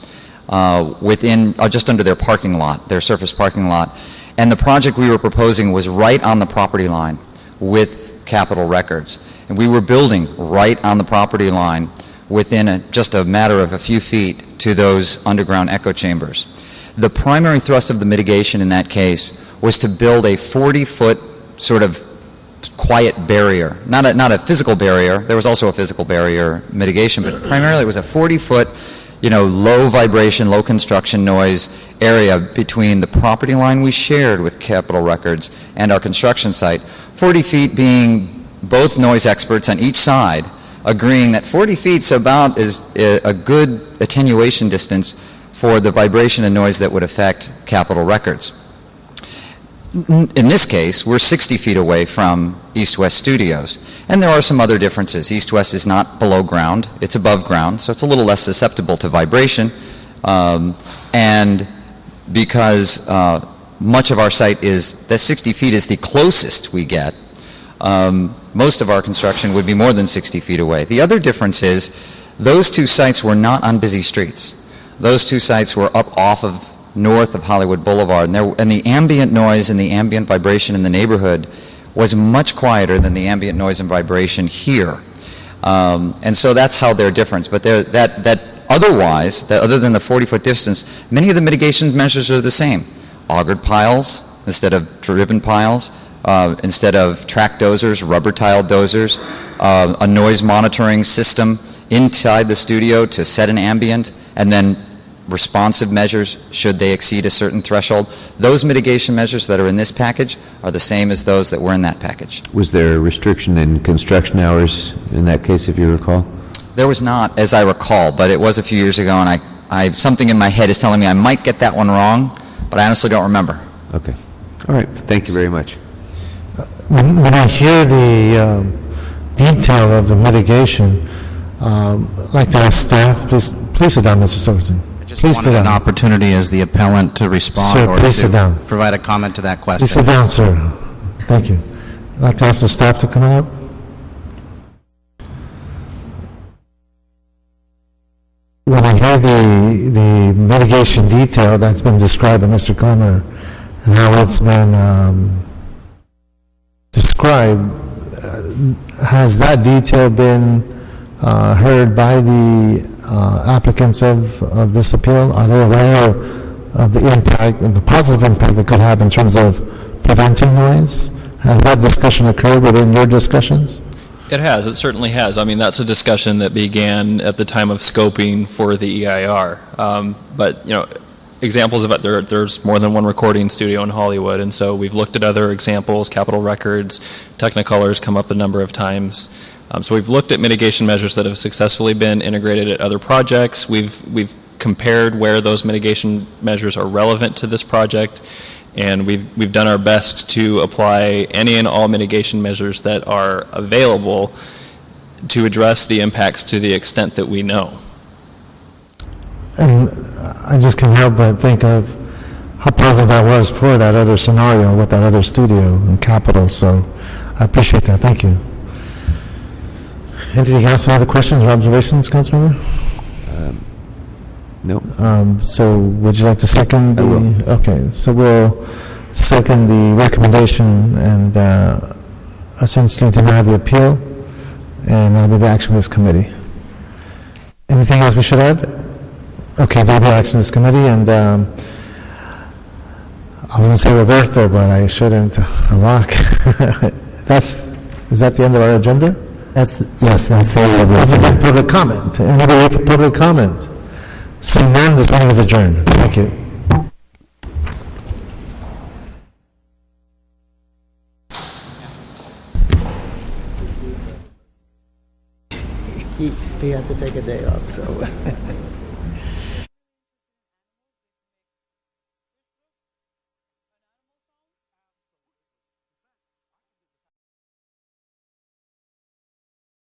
within, just under their parking lot, their surface parking lot, and the project we were proposing was right on the property line with Capitol Records. And we were building right on the property line within just a matter of a few feet to those underground echo chambers. The primary thrust of the mitigation in that case was to build a 40-foot sort of quiet barrier, not a physical barrier. There was also a physical barrier mitigation, but primarily it was a 40-foot, low vibration, low construction noise area between the property line we shared with Capitol Records and our construction site. 40 feet being both noise experts on each side agreeing that 40 feet about is a good attenuation distance for the vibration and noise that would affect Capitol Records. In this case, we're 60 feet away from East West Studios, and there are some other differences. East West is not below ground, it's above ground, so it's a little less susceptible to vibration, and because much of our site is, that 60 feet is the closest we get, most of our construction would be more than 60 feet away. The other difference is those two sites were not on busy streets. Those two sites were up off of north of Hollywood Boulevard, and the ambient noise and the ambient vibration in the neighborhood was much quieter than the ambient noise and vibration here. And so that's how they're different. But otherwise, other than the 40-foot distance, many of the mitigation measures are the same. Augured piles instead of driven piles, instead of track dozers, rubber tile dozers, a noise monitoring system inside the studio to set an ambient, and then responsive measures should they exceed a certain threshold. Those mitigation measures that are in this package are the same as those that were in that package. Was there a restriction in construction hours in that case, if you recall? There was not, as I recall, but it was a few years ago, and I something in my head is telling me I might get that one wrong, but I honestly don't remember. Okay. All right. Thank you very much. When I hear the detail of the mitigation, I'd like to ask staff, please sit down, Mr. Silverton. I just wanted an opportunity as the appellant to respond Sir, or please sit down. to provide a comment to that question. Please sit down, sir. Thank you. I'd like to ask the staff to come up. When I hear the mitigation detail that's been described by Mr. Comer and how it's been described, has that detail been heard by the applicants of this appeal? Are they aware of the impact, of the positive impact it could have in terms of preventing noise? Has that discussion occurred within your discussions? It has. It certainly has. I mean, that's a discussion that began at the time of scoping for the EIR. But, examples of it, there's more than one recording studio in Hollywood, and so we've looked at other examples. Capitol Records, Technicolor's come up a number of times. So we've looked at mitigation measures that have successfully been integrated at other projects. We've compared where those mitigation measures are relevant to this project, and we've done our best to apply any and all mitigation measures that are available to address the impacts to the extent that we know. And I just can't help but think of how positive that was for that other scenario with that other studio in Capitol. So I appreciate that. Thank you. Anything else? Any other questions or observations, Councilmember? No. So would you like to second? I will. Okay. So we'll second the recommendation and essentially deny the appeal, and that'll be the action of this committee. Anything else we should add? Okay, that'll be action of this committee, and I was going to say Roberto, but I shouldn't. Avak. Is that the end of our agenda? Yes, that's it. Other than public comment. Anybody for public comment? Seeing none, this meeting is adjourned. Thank you. He had to take a day off, so.